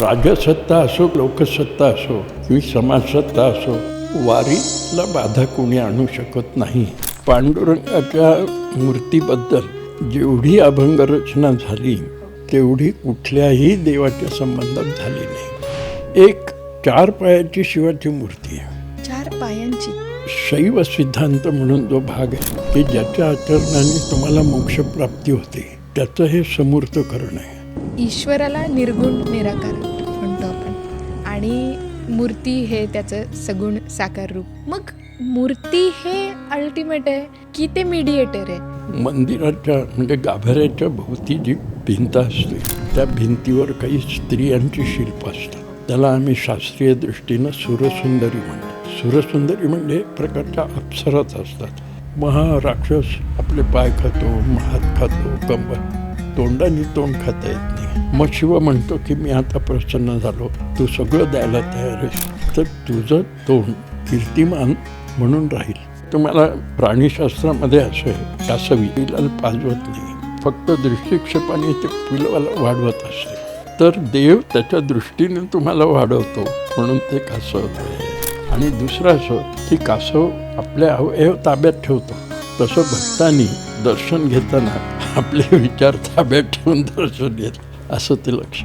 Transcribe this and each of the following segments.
राजसत्ता असो, लोकसत्ता असो किंवा समाजसत्ता असो, वारीला बाधा कोणी आणू शकत नाही. पांडुरंगाच्या मूर्तीबद्दल जेवढी अभंग रचना झाली तेवढी कुठल्याही देवाच्या संबंधात झाली नाही. एक 4 पायाची शिवाची मूर्ती आहे. 4 पायांची शैव सिद्धांत म्हणून जो भाग आहे की ज्याच्या आचरणाने तुम्हाला मोक्षप्राप्ती होते, त्याचं हे समूर्तकरण आहे. ईश्वराला निर्गुण निराकार म्हणतो आपण, आणि मूर्ती हे त्याचं सगुण साकार रूप. मग मूर्ती हे अल्टिमेट आहे की ते मीडिएटर आहे? मंदिराच्या म्हणजे गाभाऱ्याच्या भोवती जी भिंत असते त्या भिंतीवर काही स्त्रियांची शिल्प असतात. त्याला आम्ही शास्त्रीय दृष्टीनं सुरसुंदरी म्हणतो. सुरसुंदरी म्हणजे एक प्रकारच्या अप्सराच असतात. महाराक्षस आपले पाय खातो, हात खातो, कंबर, तोंडाने तोंड खाता येत नाही. मग शिव म्हणतो की मी आता प्रसन्न झालो, तू सगळं द्यायला तयार आहेस, तर तुझं तोंड कीर्तिमान म्हणून राहील. तुम्हाला प्राणीशास्त्रामध्ये असं आहे, कासवीला पाजवत नाही, फक्त दृष्टिक्षेपाने ते पिलवाला वाढवत असते. तर देव त्याच्या दृष्टीने तुम्हाला वाढवतो म्हणून ते कासव आहे. आणि दुसरं असं की कासव आपल्या अवयव ताब्यात ठेवतो, तसं भक्तांनी दर्शन घेताना आपले विचार ताब्यात ठेवून दर्शन घेत, असं ते लक्ष.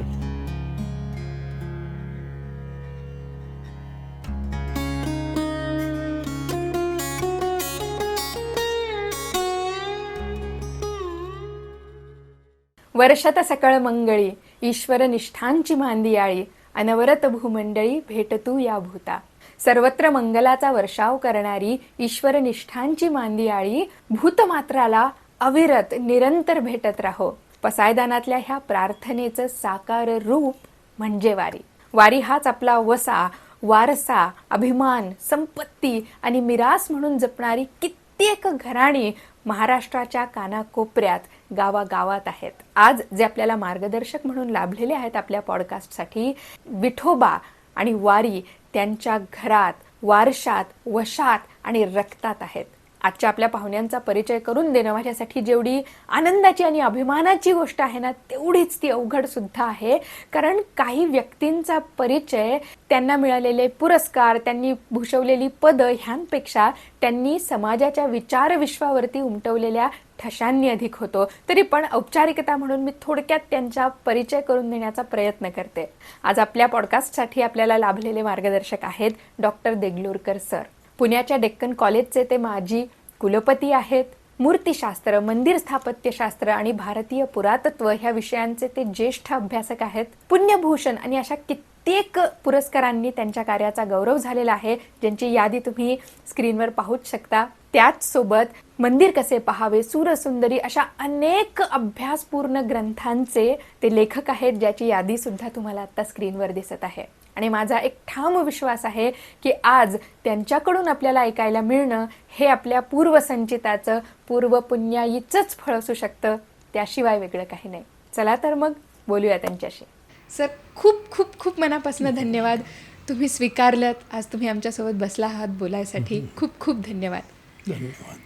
वर्षत सकळ मंगळी ईश्वर निष्ठांची मांदियाळी अनवरत भूमंडळी भेटतू या भूता. सर्वत्र मंगलाचा वर्षाव करणारी ईश्वर निष्ठांची मांदियाळी भूतमात्राला अविरत निरंतर भेटत राहो. पसायदानातल्या ह्या प्रार्थनेचं साकार रूप म्हणजे वारी. वारी हाच आपला वसा, वारसा, अभिमान, संपत्ती आणि मिरास म्हणून जपणारी कित्येक घराणी महाराष्ट्राच्या कानाकोपऱ्यात, गावागावात आहेत. आज जे आपल्याला मार्गदर्शक म्हणून लाभलेले आहेत आपल्या पॉडकास्टसाठी, विठोबा आणि वारी त्यांच्या घरात, वारशात, वशात आणि रक्तात आहेत. आजच्या आपल्या पाहुण्यांचा परिचय करून देणं माझ्यासाठी जेवढी आनंदाची आणि अभिमानाची गोष्ट आहे ना, तेवढीच ती अवघड सुद्धा आहे. कारण काही व्यक्तींचा परिचय, त्यांना मिळालेले पुरस्कार, त्यांनी भूषवलेली पदं ह्यांपेक्षा त्यांनी समाजाच्या विचार विश्वावरती उमटवलेल्या ठशांनी अधिक होतो. तरी पण औपचारिकता म्हणून मी थोडक्यात त्यांचा परिचय करून देण्याचा प्रयत्न करते. आज आपल्या पॉडकास्टसाठी आपल्याला लाभलेले मार्गदर्शक आहेत डॉक्टर देगलूरकर सर. पुण्याच्या डेक्कन कॉलेजचे ते माजी कुलपती आहेत. मूर्तिशास्त्र, मंदिर स्थापत्यशास्त्र आणि भारतीय पुरातत्व ह्या विषयांचे ते ज्येष्ठ अभ्यासक आहेत. पुण्यभूषण आणि अशा कित्येक पुरस्कारांनी त्यांच्या कार्याचा गौरव झालेला आहे, ज्यांची यादी तुम्ही स्क्रीनवर पाहूच शकता. त्याच सोबत मंदिर कसे पहावे, सूरसुंदरी अशा अनेक अभ्यासपूर्ण ग्रंथांचे ते लेखक आहेत, ज्याची यादी सुद्धा तुम्हाला आता स्क्रीनवर दिसत आहे. आणि माझा एक ठाम विश्वास आहे की आज त्यांच्याकडून आपल्याला ऐकायला मिळणं हे आपल्या पूर्वसंचिताचं, पूर्वपुण्याईचंच फळ असू शकतं, त्याशिवाय वेगळं काही नाही. चला तर मग बोलूया त्यांच्याशी. सर, खूप खूप खूप मनापासून धन्यवाद. तुम्ही स्वीकारलं, आज तुम्ही आमच्यासोबत बसला आहात बोलायसाठी. खूप खूप धन्यवाद. धन्यवाद.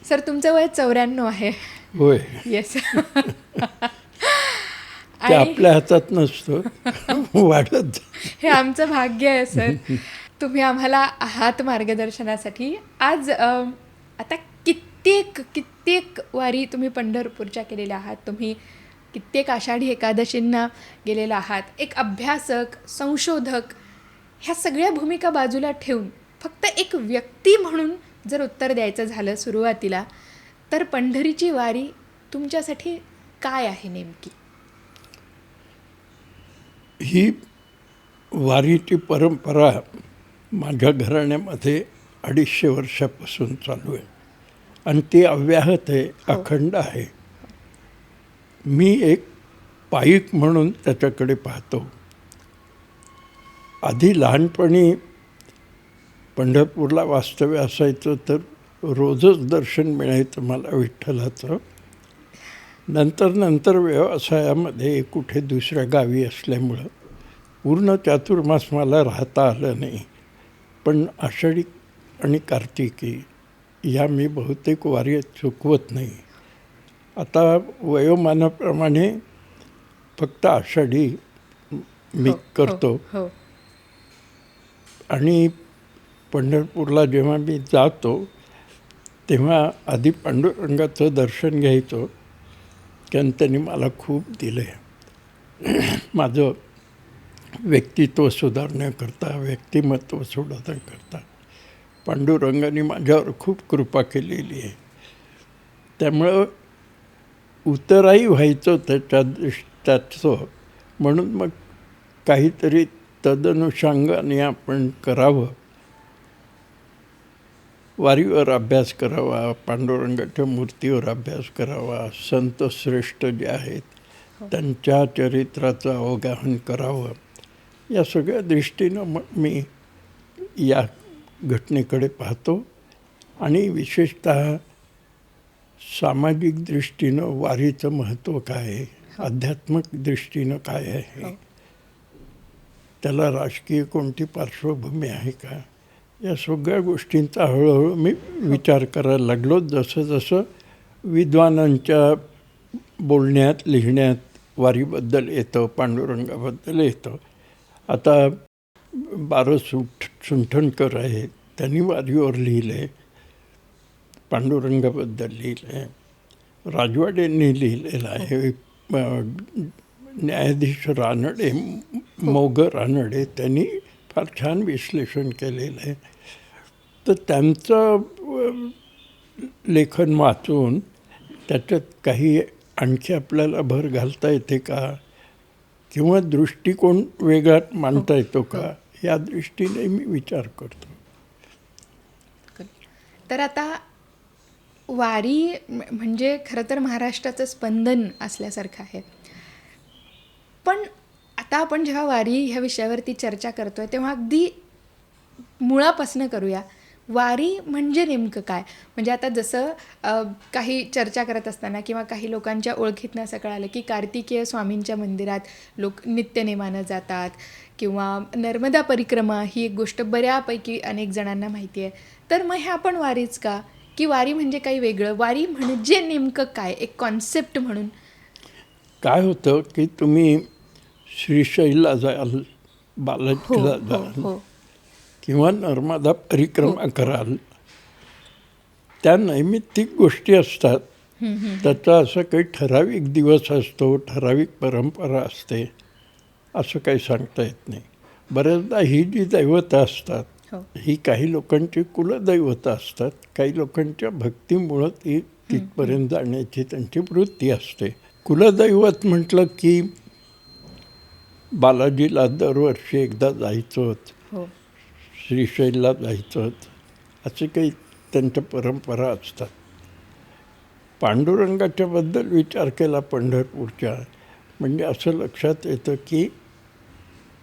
सर, तुमचं वय 94 आहे. होय. येस. ते आपल्या हातात नसतं, वाढत. हे आमचं भाग्य आहे सर. तुम्ही आम्हाला आहात मार्गदर्शनासाठी. आज आता कित्येक वारी तुम्ही पंढरपूरच्या केलेल्या आहात. तुम्ही कित्येक आषाढी एकादशींना गेलेला आहात. एक अभ्यासक, संशोधक ह्या सगळ्या भूमिका बाजूला ठेवून फक्त एक व्यक्ती म्हणून जर उत्तर द्यायचं झालं सुरुवातीला, तर पंढरीची वारी तुमच्यासाठी काय आहे नेमकी? ही वारीची परंपरा माझ्या घराण्यामध्ये 250 वर्षापासून चालू आहे आणि ती अव्याहत आहे, अखंड आहे. मी एक पाईक म्हणून त्याच्याकडे पाहतो. आधी लहानपणी पंढरपूरला वास्तव्य असायचं, तर रोजच दर्शन मिळायचं मला विठ्ठलाचं. नंतर व्यवसायामध्ये कुठे दुसऱ्या गावी असल्यामुळं पूर्ण चातुर्मास मला राहता आलं नाही. पण आषाढी आणि कार्तिकी या मी बहुतेक वारी चुकवत नाही. आता वयोमानाप्रमाणे फक्त आषाढी मी हो, करतो. हो आणि पंढरपूरला जेव्हा मी जातो तेव्हा आधी पांडुरंगाचं दर्शन घ्यायचो, कारण त्यांनी मला खूप दिलं आहे. माझं व्यक्तित्व सुधारण्याकरता, व्यक्तिमत्व सुधारण्याकरता पांडुरंगाने माझ्यावर खूप कृपा केलेली आहे. त्यामुळं उतराई व्हायचं त्याचं, म्हणून मग काहीतरी तदनुषंगाने आपण करावं. वारीवर अभ्यास करावा, पांडुरंगाच्या मूर्तीवर अभ्यास करावा, संत श्रेष्ठ जे आहेत त्यांच्या चरित्राचं अवगाहन करावं. या सगळ्या दृष्टीनं मग मी या घटनेकडे पाहतो. आणि विशेषतः सामाजिक दृष्टीनं वारीचं महत्त्व काय आहे, आध्यात्मिक दृष्टीनं काय आहे, त्याला राजकीय कोणती पार्श्वभूमी आहे का, या सगळ्या गोष्टींचा हळूहळू मी विचार करायला लागलो. जसं जसं विद्वानांच्या बोलण्यात लिहिण्यात वारीबद्दल येतं, पांडुरंगाबद्दल येतं. आता सुंठणकर आहे, त्यांनी वारीवर लिहिलं आहे, पांडुरंगाबद्दल लिहिलं आहे. राजवाडेंनी लिहिलेलं आहे. न्यायाधीश रानडे, मोग रानडे, त्यांनी फार छान विश्लेषण केलेलं आहे. तर त्यांचं लेखन वाचून त्याच्यात काही आणखी आपल्याला भर घालता येते का, किंवा दृष्टिकोन वेगळा मांडता येतो का, या दृष्टीने मी विचार करतो. तर आता वारी म्हणजे खरं तर महाराष्ट्राचं स्पंदन असल्यासारखं आहे. पण आता आपण जेव्हा वारी ह्या विषयावरती चर्चा करतोय तेव्हा अगदी मुळापासनं करूया. वारी म्हणजे नेमकं काय? म्हणजे आता जसं काही चर्चा करत असताना किंवा काही लोकांच्या ओळखीतनं असं कळालं की कार्तिकेय स्वामींच्या मंदिरात लोक नित्यनेमानं जातात, किंवा नर्मदा परिक्रमा ही एक गोष्ट बऱ्यापैकी अनेक जणांना माहिती आहे. तर मग ह्या आपण वारीच का, की वारी म्हणजे काही वेगळं? वारी म्हणजे नेमकं काय, एक कॉन्सेप्ट म्हणून? काय होतं की तुम्ही श्रीशैलला जाल, बालाजीला जाल, किंवा नर्मदा परिक्रमा कराल, त्या नैमित्तिक गोष्टी असतात. त्याचा असं काही ठराविक दिवस असतो, ठराविक परंपरा असते, असं काही सांगता येत नाही. बऱ्याचदा ही जी दैवतं असतात ही काही लोकांची कुलदैवतं असतात. काही लोकांच्या भक्तीमुळं ती तिथपर्यंत जाण्याची त्यांची वृत्ती असते. कुलदैवत म्हटलं की बालाजीला दरवर्षी एकदा जायचंच, श्रीशैलला जायचंच, असे काही त्यांच्या परंपरा असतात. पांडुरंगाच्या बद्दल विचार केला पंढरपूरच्या, म्हणजे असं लक्षात येतं की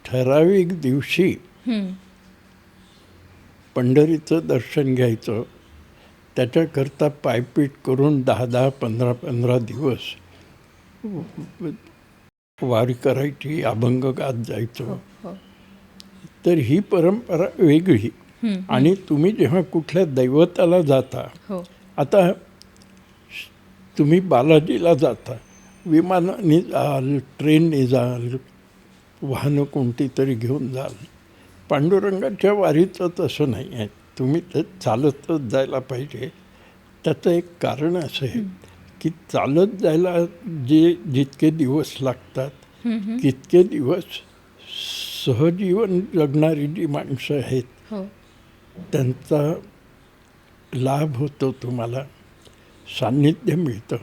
ठराविक दिवशी पंढरीचं दर्शन घ्यायचं, त्याच्याकरता पायपीट करून 10-10, 15-15 दिवस वारी करायची, अभंग गात जायचं. तर ही परंपरा वेगळी. आणि तुम्ही जेव्हा कुठल्या दैवताला जाता, आता तुम्ही बालाजीला जाता, विमानाने जाल, ट्रेनने जाल, वाहनं कोणती तरी घेऊन जाल. पांडुरंगाच्या वारीचं तसं नाही आहे. तुम्ही तर चालतच जायला पाहिजे. त्याचं एक कारण असं आहे की चालत जायला जितके दिवस लागतात तितके दिवस सहजीवन जगणारी जी माणसं आहेत त्यांचा लाभ होतो, तुम्हाला सान्निध्य मिळतं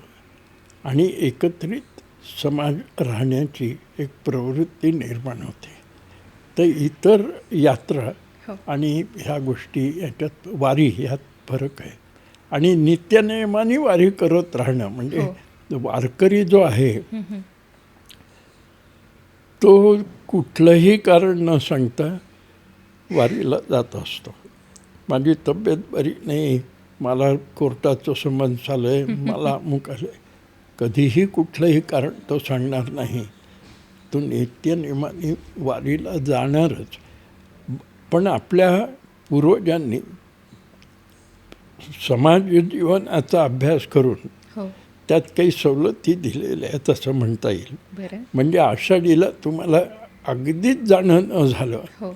आणि एकत्रित समाज राहण्याची एक प्रवृत्ती निर्माण होते. तर इतर यात्रा आणि ह्या गोष्टी याच्यात वारी ह्यात फरक आहे. आणि नित्यनेमाने वारी करत राहणं म्हणजे वारकरी जो आहे तो कुठलंही कारण न सांगता वारीला जात असतो. माझी तब्येत बरी नाही, मला कोर्टाचं समन्स आलं आहे, मला अमुक आलं आहे, कधीही कुठलंही कारण तो सांगणार नाही. तो नित्यनेमाने वारीला जाणारच. पण आपल्या पूर्वजांनी समाज जीवनाचा अभ्यास करून त्यात काही सवलती दिलेल्या आहेत असं म्हणता येईल. म्हणजे आषाढीला तुम्हाला अगदीच जाणं न झालं, हो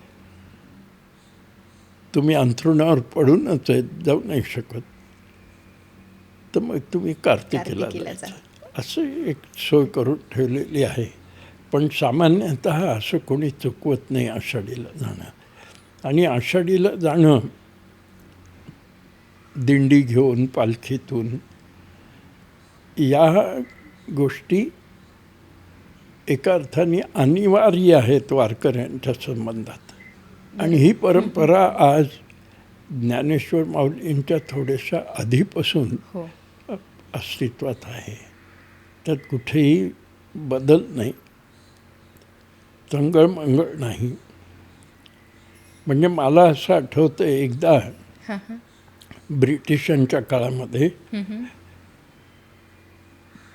तुम्ही अंथरुणावर पडूनच आहेत, जाऊ नाही शकत, तर मग तुम्ही कार्तिकीला कार्तिकीला जायचं असं एक सोय करून ठेवलेली आहे. पण सामान्यतः असं कोणी चुकवत नाही आषाढीला जाणं. आणि आषाढीला जाणं दिंडी घेऊन पालखीतून, या गोष्टी एका अर्थाने अनिवार्य आहेत वारकऱ्यांच्या संबंधात. आणि ही परंपरा आज ज्ञानेश्वर माऊलींच्या थोड्याशा आधीपासून हो अस्तित्वात आहे. त्यात कुठेही बदल नाही, तंगळमंगळ नाही. म्हणजे मला असं आठवतं एकदा हां हां ब्रिटिशांच्या काळामध्ये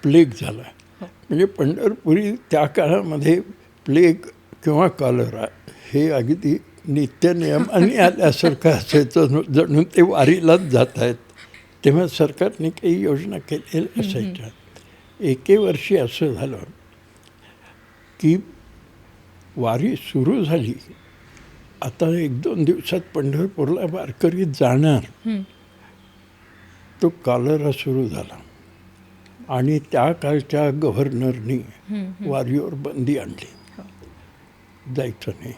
प्लेग झाला. म्हणजे पंढरपुरी त्या काळामध्ये प्लेग किंवा कॉलरा हे अगदी नित्यनियमाने आल्यासारखं असायचं, जणू ते वारीलाच जात आहेत. तेव्हा सरकारने काही योजना केलेल्या असायच्या. एके वर्षी असं झालं की वारी सुरू झाली, आता 1-2 दिवसात पंढरपूरला वारकरी जाणार, तो कॉलरा सुरू झाला आणि त्या काळच्या गव्हर्नरनी वारीवर बंदी आणली, जायचं नाही.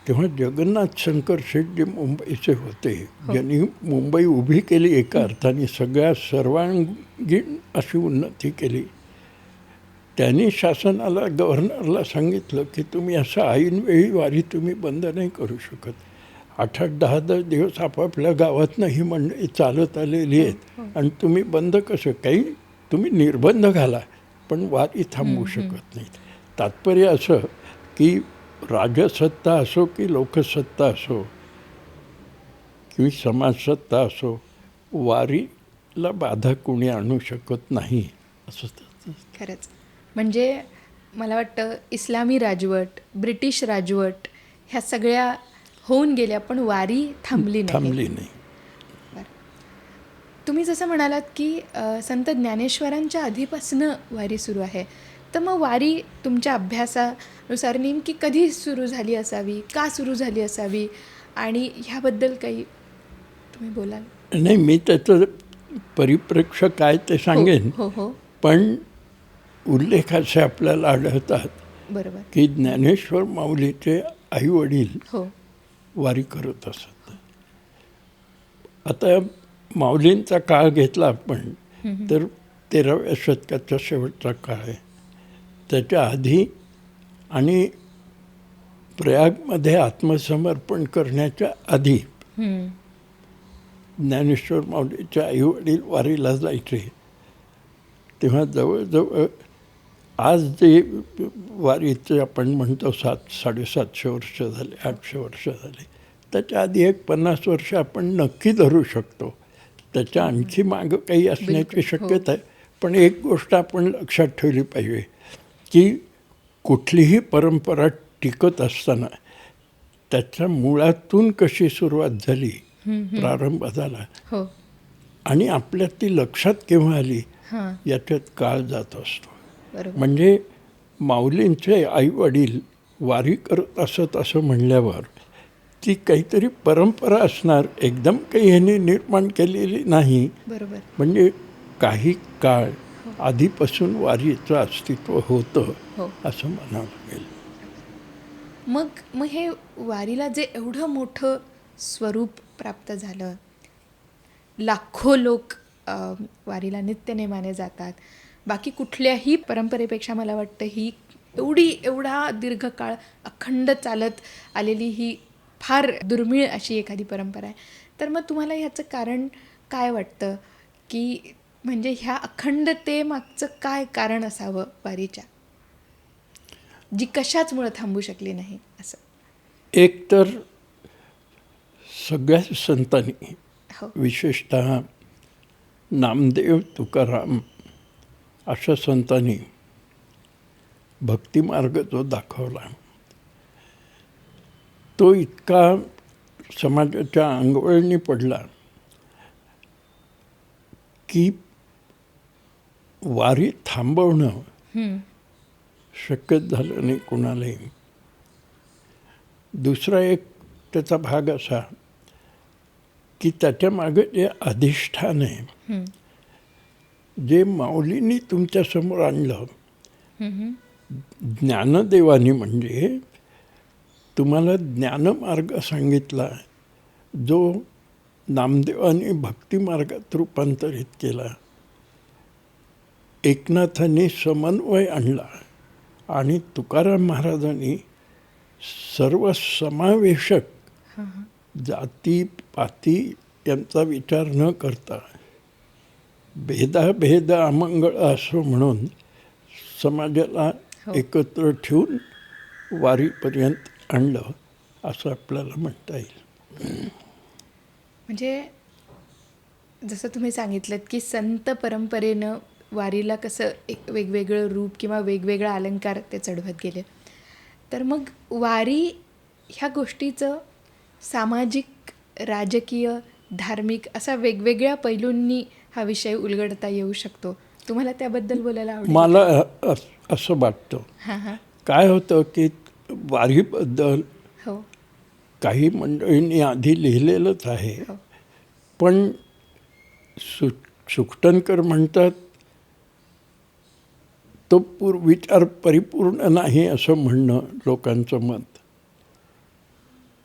तेव्हा जगन्नाथ शंकर शेठ जे मुंबईचे होते, ज्यांनी मुंबई उभी केली, एका अर्थाने सगळ्या सर्वांगीण अशी उन्नती केली, त्यांनी शासनाला, गव्हर्नरला सांगितलं की तुम्ही असं ऐनवेळी वारी तुम्ही बंद नाही करू शकत. 8-8, 10-10 दिवस आपापल्या गावातनं ही मंडळी चालत आलेली आहेत आणि तुम्ही बंद कसं, काही तुम्ही निर्बंध घाला पण वारी थांबवू शकत नाहीत. तात्पर्य असं की राजसत्ता असो की लोकसत्ता असो की समाजसत्ता असो, वारीला बाधा कोणी आणू शकत नाही असं. खरंच. म्हणजे मला वाटतं इस्लामी राजवट, ब्रिटिश राजवट ह्या सगळ्या होऊन गेल्या, पण वारी थांबली नाही. बरं. तुम्ही जसं म्हणालात की संत ज्ञानेश्वरांच्या आधीपासनं वारी सुरू आहे, तर मग वारी तुमच्या अभ्यासानुसार नेमकी कधी सुरू झाली असावी, का सुरू झाली असावी, आणि ह्याबद्दल काही तुम्ही बोलाल? नाही, मी त्याचं परिप्रेक्ष्य काय ते सांगेन. हो हो पण उल्लेख असे आपल्याला आढळतात बरोबर. की ज्ञानेश्वर माऊलीचे आईवडील हो वारी करत असत. आता माऊलींचा काळ घेतला आपण तर 13व्या शतकाचा शेवटचा काळ आहे. त्याच्या आधी आणि प्रयागमध्ये आत्मसमर्पण करण्याच्या आधी ज्ञानेश्वर माऊलीचे आईवडील वारीला जायचे. तेव्हा जवळजवळ आज जे वारीचे आपण म्हणतो 700-750 वर्ष झाले, 800 वर्ष झाले, त्याच्या आधी एक 50 वर्ष आपण नक्की धरू शकतो. त्याच्या आणखी मागं काही असण्याची शक्यता आहे. पण एक गोष्ट आपण लक्षात ठेवली पाहिजे की कुठलीही परंपरा टिकत असताना त्याच्या मुळातून कशी सुरुवात झाली, प्रारंभ झाला, आणि आपल्यात ती लक्षात केव्हा आली याच्यात काळ जात असतो. म्हणजे माऊलींचे आईवडील वारी करत असत असं म्हणल्यावर ती काहीतरी परंपरा असणार, एकदम काही ह्याने निर्माण केलेली नाही. बरोबर. म्हणजे काही काळ आधीपासून वारीचं अस्तित्व होतं असं म्हणावं लागेल. मग हे वारीला जे एवढं मोठं स्वरूप प्राप्त झालं, लाखो लोक वारीला नित्यनेमाने जातात, बाकी कुठल्याही परंपरेपेक्षा मला वाटतं ही एवढा दीर्घकाळ अखंड चालत आलेली ही फार दुर्मिळ अशी एखादी परंपरा आहे. तर मग तुम्हाला ह्याचं कारण काय वाटतं, की म्हणजे ह्या अखंडतेमागचं काय कारण असावं वारीच्या, जी कशाचमुळं थांबू शकली नाही असं? एक तर सगळ्या संतांनी, विशेषतः नामदेव, तुकाराम अशा संतांनी भक्तिमार्ग जो दाखवला तो इतका समाजाच्या अंगवळणी पडला की वारी थांबवणं शक्यच झालं नाही कोणालाही. दुसरा एक त्याचा भाग असा की त्याच्या मागे जे अधिष्ठान आहे, जे माऊलींनी तुमच्यासमोर आणलं, ज्ञानदेवानी म्हणजे तुम्हाला ज्ञानमार्ग सांगितला, जो नामदेवानी भक्तिमार्गात रूपांतरित केला, एकनाथांनी समन्वय आणला आणि तुकाराम महाराजांनी सर्वसमावेशक जाती पाती यांचा विचार न करता भेदाभेद अमंगळ असो म्हणून समाजाला एकत्र ठेवून वारीपर्यंत आणलं असं आपल्याला म्हणता येईल. म्हणजे जसं तुम्ही सांगितलं की संत परंपरेनं वारीला कसं एक वेगवेगळं रूप किंवा वेगवेगळा अलंकार ते चढवत गेले, तर मग वारी ह्या गोष्टीचं सामाजिक, राजकीय, धार्मिक असा वेगवेगळ्या पैलूंनी हा विषय उलगडता येऊ शकतो. तुम्हाला त्याबद्दल बोलायला आवडेल? मला असं वाटतं. काय होतं की वारीबद्दल काही मंडळींनी आधी लिहिलेलंच आहे, पण सुखटणकर म्हणतात तो विचार परिपूर्ण नाही असं म्हणणं लोकांचं मत.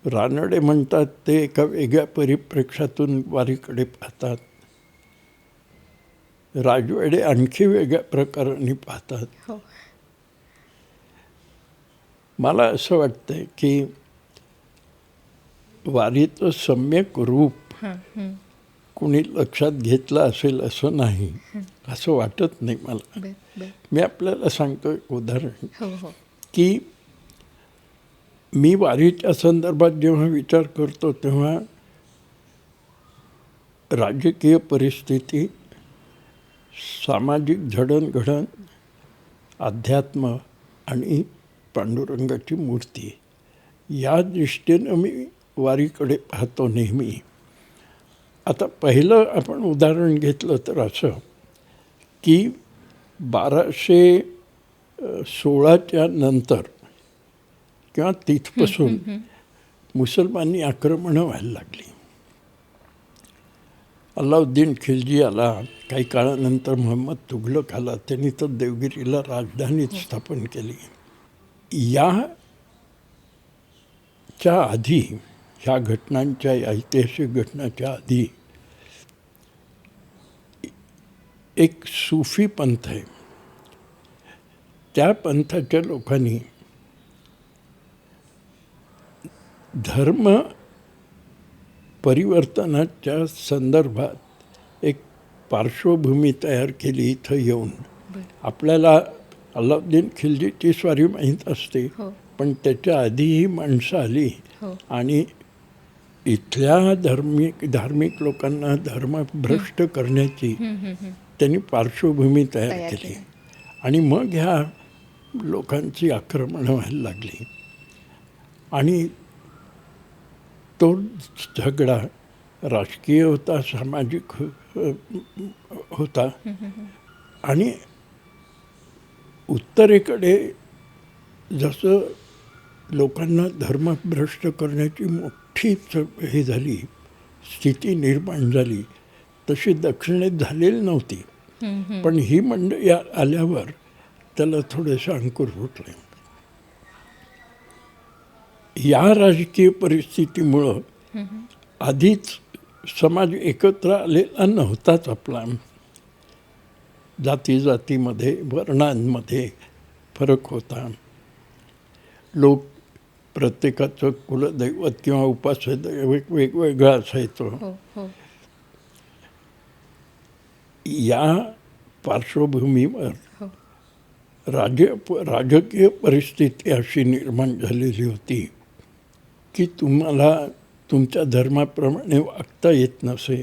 रानडे म्हणतात ते एका वेगळ्या परिप्रेक्षातून वारीकडे पाहतात. राजवाडे आणखी वेगळ्या प्रकाराने पाहतात. मला असं वाटतंय की वारीचं सम्यक रूप कुणी लक्षात घेतलं असेल असं नाही, असं वाटत नाही मला. मी आपल्याला सांगतो एक उदाहरण की मी वारीच्या संदर्भात जेव्हा विचार करतो तेव्हा राजकीय परिस्थिती, सामाजिक जडणघडण, अध्यात्म आणि पांडुरंगाची मूर्ती या दृष्टीनं मी वारीकडे पाहतो नेहमी. आता पहिलं आपण उदाहरण घेतलं तर असं की 1216च्या नंतर किंवा तिथपासून मुसलमानी आक्रमणं व्हायला लागली. अल्लाउद्दीन खिलजी आला, काही काळानंतर मोहम्मद तुघलक आला, त्यांनी तर देवगिरीला राजधानी स्थापन केली. याच्या आधी, ह्या घटनांच्या, ऐतिहासिक घटनाच्या आधी एक सूफी पंथ आहे. त्या पंथाच्या लोकांनी धर्म परिवर्तनाच्या संदर्भात एक पार्श्वभूमी तयार केली इथं येऊन. आपल्याला अल्लाउद्दीन खिलजीची स्वारी माहीत असते, पण त्याच्या आधीही माणसं आली आणि इथल्या धार्मिक लोकांना धर्मभ्रष्ट करण्याची त्यांनी पार्श्वभूमी तयार केली आणि मग ह्या लोकांची आक्रमणं व्हायला लागली. आणि तो झगडा राजकीय होता, सामाजिक होता. आणि उत्तरेकडे जसं लोकांना धर्मभ्रष्ट करण्याची मोठी हे झाली, स्थिती निर्माण झाली, तशी दक्षिणेत झालेली नव्हती. पण ही मंडळी आल्यावर त्याला थोडेसे अंकुर फुटले. या राजकीय परिस्थितीमुळं आधीच समाज एकत्र आलेला नव्हताच आपला. जातीमध्ये, वर्णांमध्ये फरक होता. लोक प्रत्येकाचं कुलदैवत किंवा उपास्यदैवत वेगवेगळं असायचं. या पार्श्वभूमीवर राजकीय परिस्थिती अशी निर्माण झालेली होती की तुम्हाला तुमच्या धर्माप्रमाणे वागता येत नसे,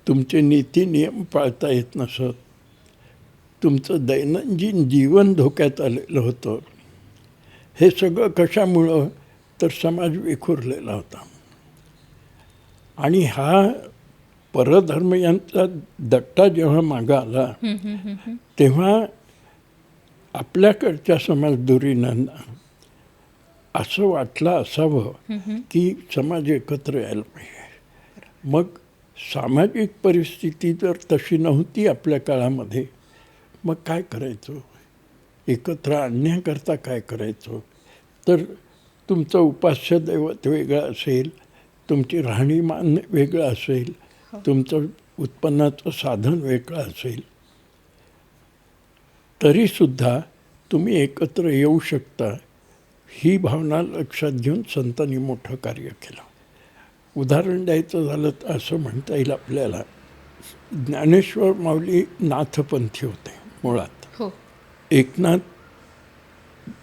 तुमचे नीती नियम पाळता येत नसत, तुमचं दैनंदिन जीवन धोक्यात आलेलं होतं. हे सगळं कशामुळं तर समाज विखुरलेला होता. आणि हा परधर्मीयांचा दट्टा जेव्हा मागं आला तेव्हा आपल्याकडच्या समाजदुरीणांना असं वाटलं असावं की समाज एकत्र यायला पाहिजे. मग सामाजिक परिस्थिती जर तशी नव्हती आपल्या काळामध्ये, मग काय करायचं? एकत्र आणण्याकरता काय करायचं? तर तुमचं उपास्य दैवत वेगळं असेल, तुमची राहणीमान वेगळं असेल, तुमचं उत्पन्नाचं साधन वेगळं असेल, तरीसुद्धा तुम्ही एकत्र येऊ शकता, ही भावना लक्षात घेऊन संतांनी मोठं कार्य केलं. उदाहरण द्यायचं झालं तर असं म्हणता येईल आपल्याला, ज्ञानेश्वर माऊली नाथपंथी होते मुळात. हो एकनाथ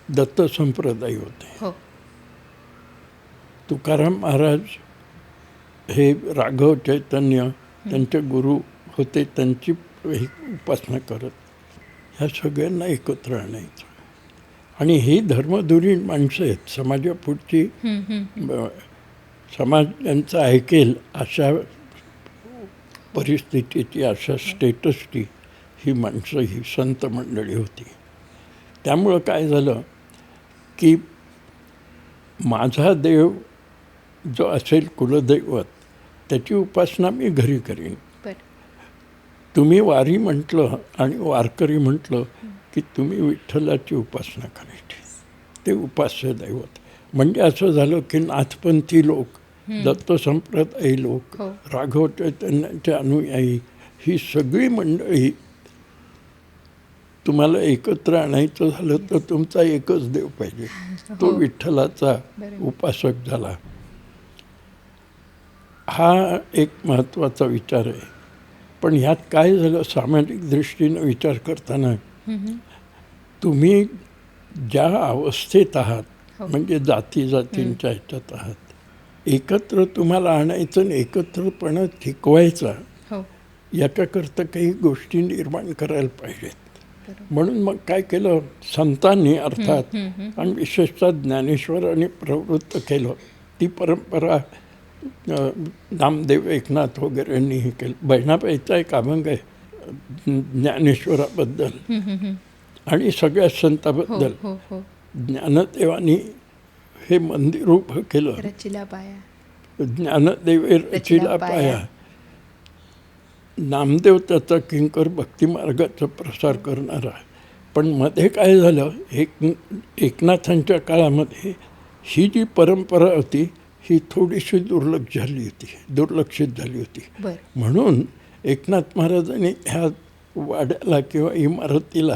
दत्त संप्रदायी होते. हो तुकाराम महाराज हे राघव चैतन्य त्यांचे गुरु होते, त्यांची ही उपासना करत. ह्या सगळ्यांना एकत्र आणायचं. आणि ही धर्मधुरीण माणसं आहेत, समाजापुढची समाज यांचं ऐकेल अशा परिस्थितीची, अशा स्टेटसची ही माणसं, ही संत मंडळी होती. त्यामुळं काय झालं की माझा देव जो असेल कुलदैवत, त्याची उपासना मी घरी करीन. बरं. तुम्ही वारी म्हटलं आणि वारकरी म्हटलं की तुम्ही विठ्ठलाची उपासना करायची, ते उपास्य दैवत. म्हणजे असं झालं की नाथपंथी लोक, दत्त संप्रदायी लोक, हो. राघव चैतन्याचे अनुयायी, ही सगळी मंडळी तुम्हाला एकत्र आणायचं झालं तर तुमचा एकच देव पाहिजे, तो विठ्ठलाचा उपासक झाला. हा एक महत्त्वाचा विचार आहे. पण ह्यात काय झालं, सामाजिक दृष्टीनं विचार करताना तुम्ही ज्या अवस्थेत आहात, म्हणजे जाती जातींच्या ह्याच्यात आहात, एकत्र तुम्हाला आणायचं आणि एकत्रपणा टिकवायचा, हो याच्याकरता काही गोष्टी निर्माण करायला पाहिजेत. म्हणून मग काय केलं संतांनी, अर्थात आणि विशेषतः ज्ञानेश्वरांनी प्रवृत्त केलं. ती परंपरा नामदेव एकनाथ वगैरेंनी हे केलं. बहिणाबाईचा एक अभंग आहे ज्ञानेश्वराबद्दल आणि सगळ्या संतांबद्दल. हो हो ज्ञानदेवानी हे मंदिर उभं केलं, रचिला पाया, ज्ञानदेवे रचिला पाया. नामदेव त्याचा किंकर भक्तिमार्गाचा प्रसार करणारा. पण मध्ये काय झालं, एकनाथांच्या काळामध्ये ही जी परंपरा होती ही थोडीशी दुर्लक्षित झाली होती. म्हणून एकनाथ महाराजांनी ह्या वाड्याला किंवा इमारतीला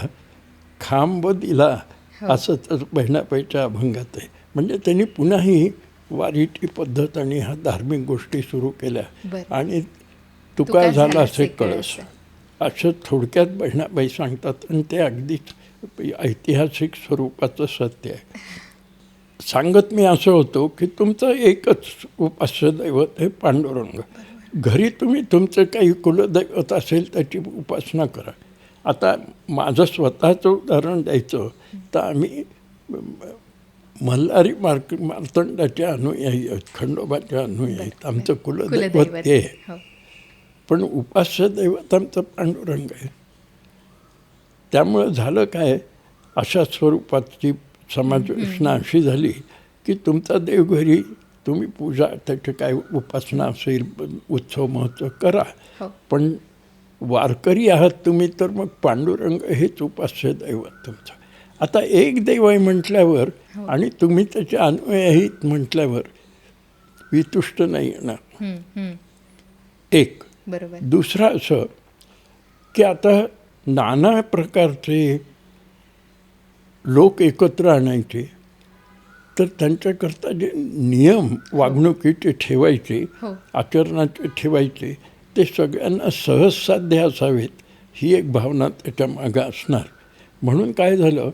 खांब दिला, असं तर बहिणाबाईच्या अभंगात आहे. म्हणजे त्यांनी पुन्हा ही वारीची पद्धत आणि ह्या धार्मिक गोष्टी सुरू केल्या आणि तुका झाला असे कळस, असं थोडक्यात बहिणाबाई सांगतात. आणि ते अगदीच ऐतिहासिक स्वरूपाचं सत्य आहे. सांगत मी असं होतो की तुमचं एकच उपास्य दैवत आहे पांडुरंग. घरी तुम्ही तुमचं काही कुलदैवत असेल त्याची उपासना करा. आता माझं स्वतःचं उदाहरण द्यायचं तर आम्ही मल्हारी मार्तंडाचे अनुयायी आहेत, खंडोबाचे अनुयायी आहेत. आमचं कुलदैवत हे आहे, पण उपास्य दैवत आमचं पांडुरंग आहे. त्यामुळं झालं काय, अशा स्वरूपाची समाजरचना अशी झाली की तुमचा देव घरी तुम्ही पूजा, त्याची काय उपासना असेल, उत्सव महोत्सव करा. पण वारकरी आहात तुम्ही तर मग पांडुरंग हेच उपास्य दैवत तुमचं. आता एक देव आहे म्हटल्यावर आणि तुम्ही त्याचे अनुयायी म्हटल्यावर वितुष्ट नाही येणार. एक. दुसरं असं की आता नाना प्रकारचे लोक एकत्र आणायचे, तर त्यांच्याकरता जे नियम वागणुकीचे ठेवायचे, आचरणाचे ठेवायचे, ते सगळ्यांना सहज साध्य असावेत, ही एक भावना त्याच्या मागं असणार. म्हणून काय झालं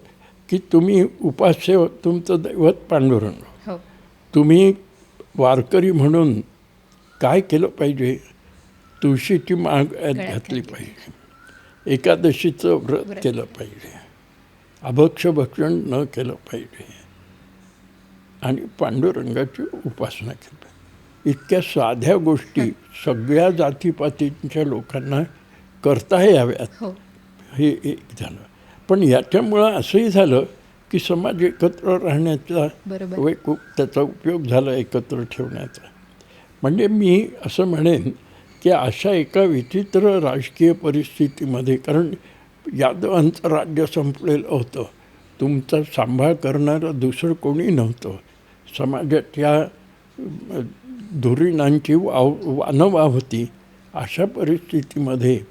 की तुम्ही उपास्य, तुमचं दैवत पांडुरंग, तुम्ही वारकरी म्हणून काय केलं पाहिजे, तुळशीची माळ घातली पाहिजे, एकादशीचं व्रत केलं पाहिजे, अभक्ष भक्षण न केलं पाहिजे आणि पांडुरंगाची उपासना केली पाहिजे. इतक्या साध्या गोष्टी सगळ्या जातीपातींच्या लोकांना करता याव्यात, हे एक झालं. पण याच्यामुळं असंही झालं की समाज एकत्र राहण्याचा बरोबर. खूप त्याचा उपयोग झाला एकत्र ठेवण्याचा. म्हणजे मी असं म्हणेन की अशा एका विचित्र राजकीय परिस्थितीमध्ये, कारण यादवांचं राज्य संपलेलं होतं, तुमचा सांभाळ करणारं दुसरं कोणी नव्हतं, समाजाच्या धुरीणांची वानवा होती. अशा परिस्थितीमध्ये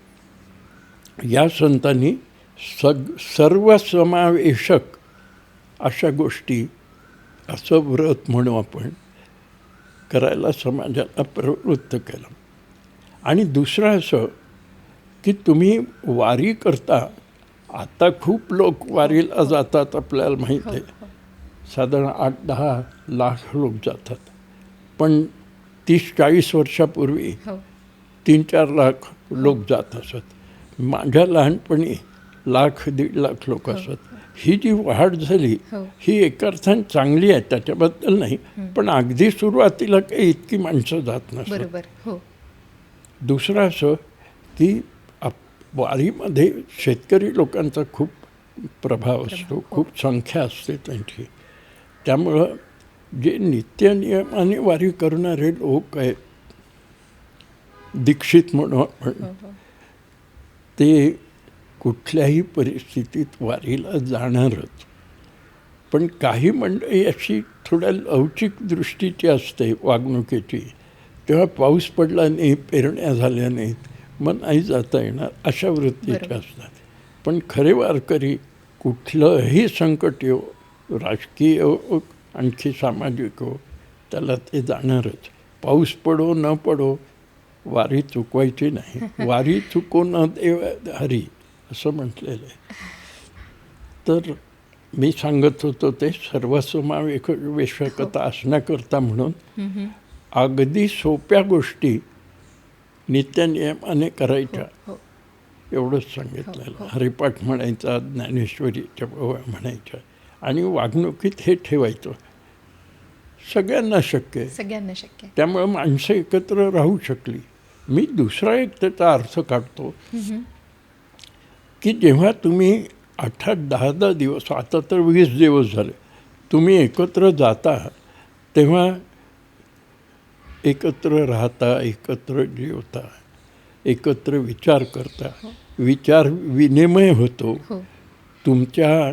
या संतांनी सर्वसमावेशक अशा गोष्टी, असं व्रत म्हणू आपण, करायला समाजाला प्रवृत्त केलं. आणि दुसरं असं की तुम्ही वारी करता, आता खूप लोक वारीला जातात, आपल्याला माहीत आहे, साधारण 8-10 लाख लोक जातात. पण 30-40 वर्षापूर्वी 3-4 लाख लोक जात असत. माझ्या लहानपणी 1-1.5 लाख लोक असत. ही जी वाढ झाली ही एका अर्थाने चांगली आहे, त्याच्याबद्दल नाही, पण अगदी सुरुवातीला काही इतकी माणसं जात नसतात. बरोबर. हो. दुसरं असं की वारीमध्ये शेतकरी लोकांचा खूप प्रभाव असतो, खूप संख्या असते त्यांची. त्यामुळं जे नित्यनियमाने वारी करणारे लोक आहेत, दीक्षित म्हणून आपण, ते कुठल्याही परिस्थितीत वारीला जाणारच. पण काही मंडळी अशी थोड्या लवचिक दृष्टीची असते वागणुकीची, तेव्हा पाऊस पडला नाही, पेरण्या झाल्या नाहीत, मग नाही जाता येणार, अशा वृत्तीचे असतात. पण खरे वारकरी कुठलंही संकट येऊ, राजकीय हो, आणखी सामाजिक हो, त्याला ते जाणारच. पाऊस पडो न पडो, वारी चुकवायची नाही. वारी चुको न देव हरी, असं म्हटलेलं आहे. तर मी सांगत होतो ते सर्वसमावेशकता असण्याकरता म्हणून अगदी सोप्या गोष्टी नित्यनियमाने करायच्या, एवढंच सांगितलेलं. हरिपाठ म्हणायचा, ज्ञानेश्वरीच्या ओव्या म्हणायच्या, आणि वागणुकीत हे ठेवायचं. सगळ्यांना शक्य आहे, सगळ्यांना शक्य आहे. त्यामुळे माणसं एकत्र राहू शकली. मी दुसरा एक त्याचा अर्थ काढतो की जेव्हा तुम्ही 8-10 दिवस, आता तर 20 दिवस झाले, तुम्ही एकत्र जाता, तेव्हा एकत्र राहता, एकत्र जेवता, एकत्र विचार करता, विचार विनिमय होतो. तुमच्या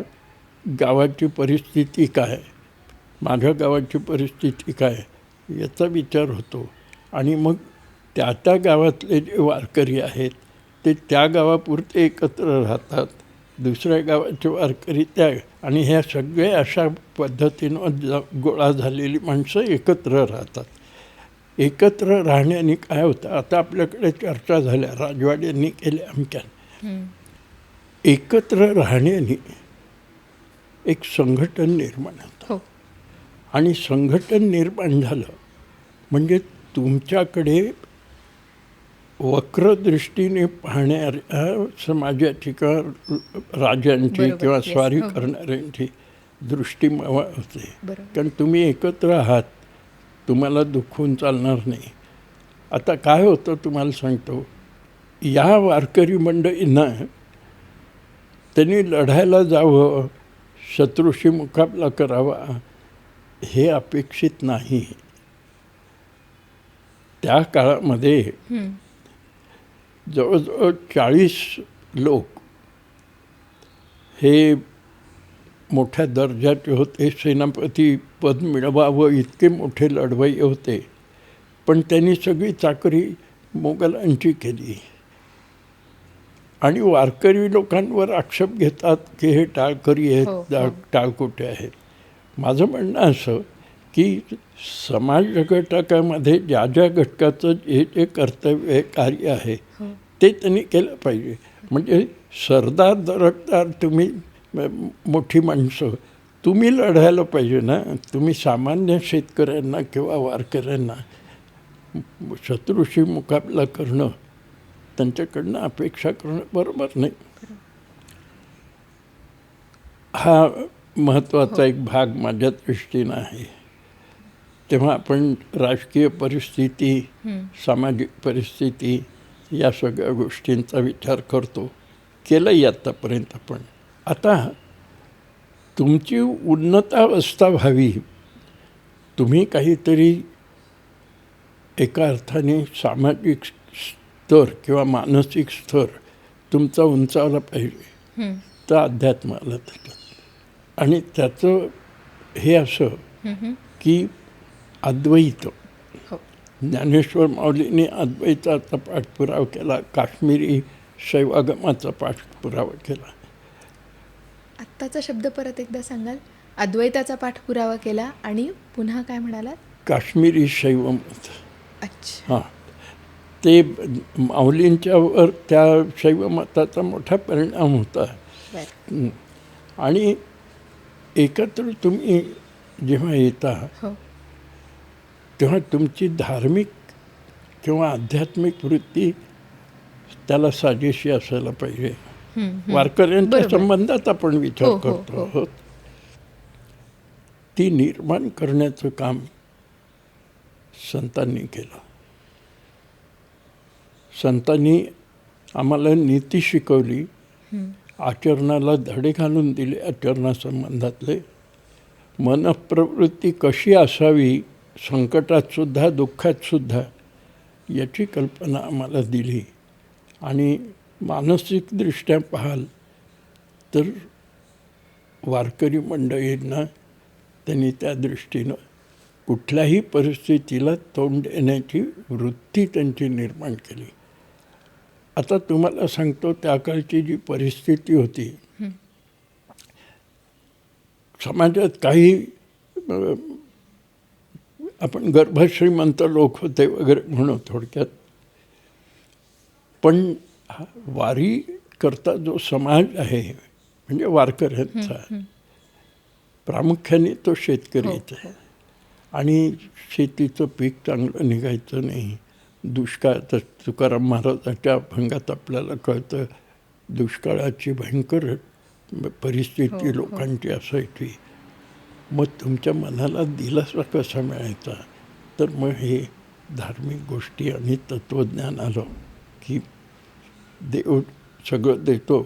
गावाची परिस्थिती काय, माझ्या गावाची परिस्थिती काय, याचा विचार होतो. आणि मग त्या गावातले जे वारकरी आहेत ते त्या गावापुरते एकत्र राहतात, दुसऱ्या गावाचे वारकरी त्या, आणि ह्या सगळे अशा पद्धतीनं गोळा झालेली माणसं एकत्र राहतात. एकत्र राहण्याने काय होतं, आता आपल्याकडे चर्चा झाल्या, राजवाड्यांनी केल्या, अमक्याने. एकत्र राहण्याने एक संघटन निर्माण होतं. आणि संघटन निर्माण झालं म्हणजे तुमच्याकडे वक्रदृष्टीने पाहणाऱ्या समाजाची किंवा राजांची किंवा स्वारी करणाऱ्यांची दृष्टी मवाळ होते. कारण तुम्ही एकत्र आहात, तुम्हाला दुखवून चालणार नाही. आता काय होतं तुम्हाला सांगतो, या वारकरी मंडळींना त्यांनी लढायला जावं, शत्रूशी मुकाबला करावा, हे अपेक्षित नाही. त्या काळामध्ये जवळजवळ 40 लोक हे मोठ्या दर्जाचे होते, सेनापती पद मिळवावं इतके मोठे लढवय्ये होते. पण त्यांनी सगळी चाकरी मोगलांची केली. आणि वारकरी लोकांवर आक्षेप घेतात की हे टाळकरी आहेत, टाळकोटे आहेत. माझं म्हणणं असं की समाज घटकामध्ये ज्या ज्या घटकाचं जे जे कर्तव्य कार्य आहे ते त्यांनी केलं पाहिजे. म्हणजे सरदार दरकदार तुम्ही मोठी माणसं तुम्ही लढायला पाहिजे ना. तुम्ही सामान्य शेतकऱ्यांना किंवा वारकऱ्यांना शत्रूशी मुकाबला करणं, त्यांच्याकडनं अपेक्षा करणं बरोबर नाही. हा महत्त्वाचा एक भाग माझ्या दृष्टीनं आहे. तेव्हा आपण राजकीय परिस्थिती, सामाजिक परिस्थिती, या सगळ्या गोष्टींचा विचार करतो, केलंही आत्तापर्यंत. आपण आता तुमची उन्नतावस्था व्हावी, तुम्ही काहीतरी एका अर्थाने सामाजिक स्तर किंवा मानसिक स्तर तुमचा उंचावला पाहिजे, तर अध्यात्म आलं त्याच्यात. आणि त्याचं हे असं की अद्वैत, हो. ज्ञानेश्वर माऊलींनी अद्वैताचा पाठपुरावा केला, काश्मीरी शैवागमाचा पाठपुरावा केला. आत्ताचा शब्द परत एकदा सांगाल? अद्वैताचा पाठपुरावा केला आणि पुन्हा काय म्हणालात? काश्मीरी शैवमत. अच्छा. हां, ते माऊलींच्यावर त्या शैवमताचा मोठा परिणाम होता. बरं. आणि एकत्र तुम्ही जेव्हा येता हो. तेव्हा तुमची धार्मिक किंवा आध्यात्मिक वृत्ती त्याला साजेशी असायला पाहिजे. वारकऱ्यांच्या बरोबर. संबंधात आपण विचार हो, हो, करतो हो. आहोत. ती निर्माण करण्याचं काम संतांनी केलं. संतांनी आम्हाला नीती शिकवली, आचरणाला धडे घालून दिले, आचरणासंबंधातले. मनप्रवृत्ती कशी असावी संकटातसुद्धा दुःखातसुद्धा याची कल्पना आम्हाला दिली. आणि मानसिकदृष्ट्या पाहाल तर वारकरी मंडळींना त्यांनी त्या दृष्टीनं कुठल्याही परिस्थितीला तोंड देण्याची वृत्ती त्यांची निर्माण केली. आता तुम्हाला सांगतो, त्या काळची जी परिस्थिती होती, समाजात काही आपण गर्भश्रीमंत लोक होते वगैरे म्हणू थोडक्यात, पण वारी करता जो समाज आहे म्हणजे वारकऱ्यांचा, प्रामुख्याने तो शेतकरीच आहे. आणि शेतीचं पीक चांगलं निघायचं नाही. दुष्काळात तुकाराम महाराजांच्या अभंगात आपल्याला कळतं, दुष्काळाची भयंकर परिस्थिती लोकांची असायची. मग तुमच्या मनाला दिलासा कसा मिळायचा? तर मग हे धार्मिक गोष्टी आणि तत्त्वज्ञान आलं की देव सगळं देतो,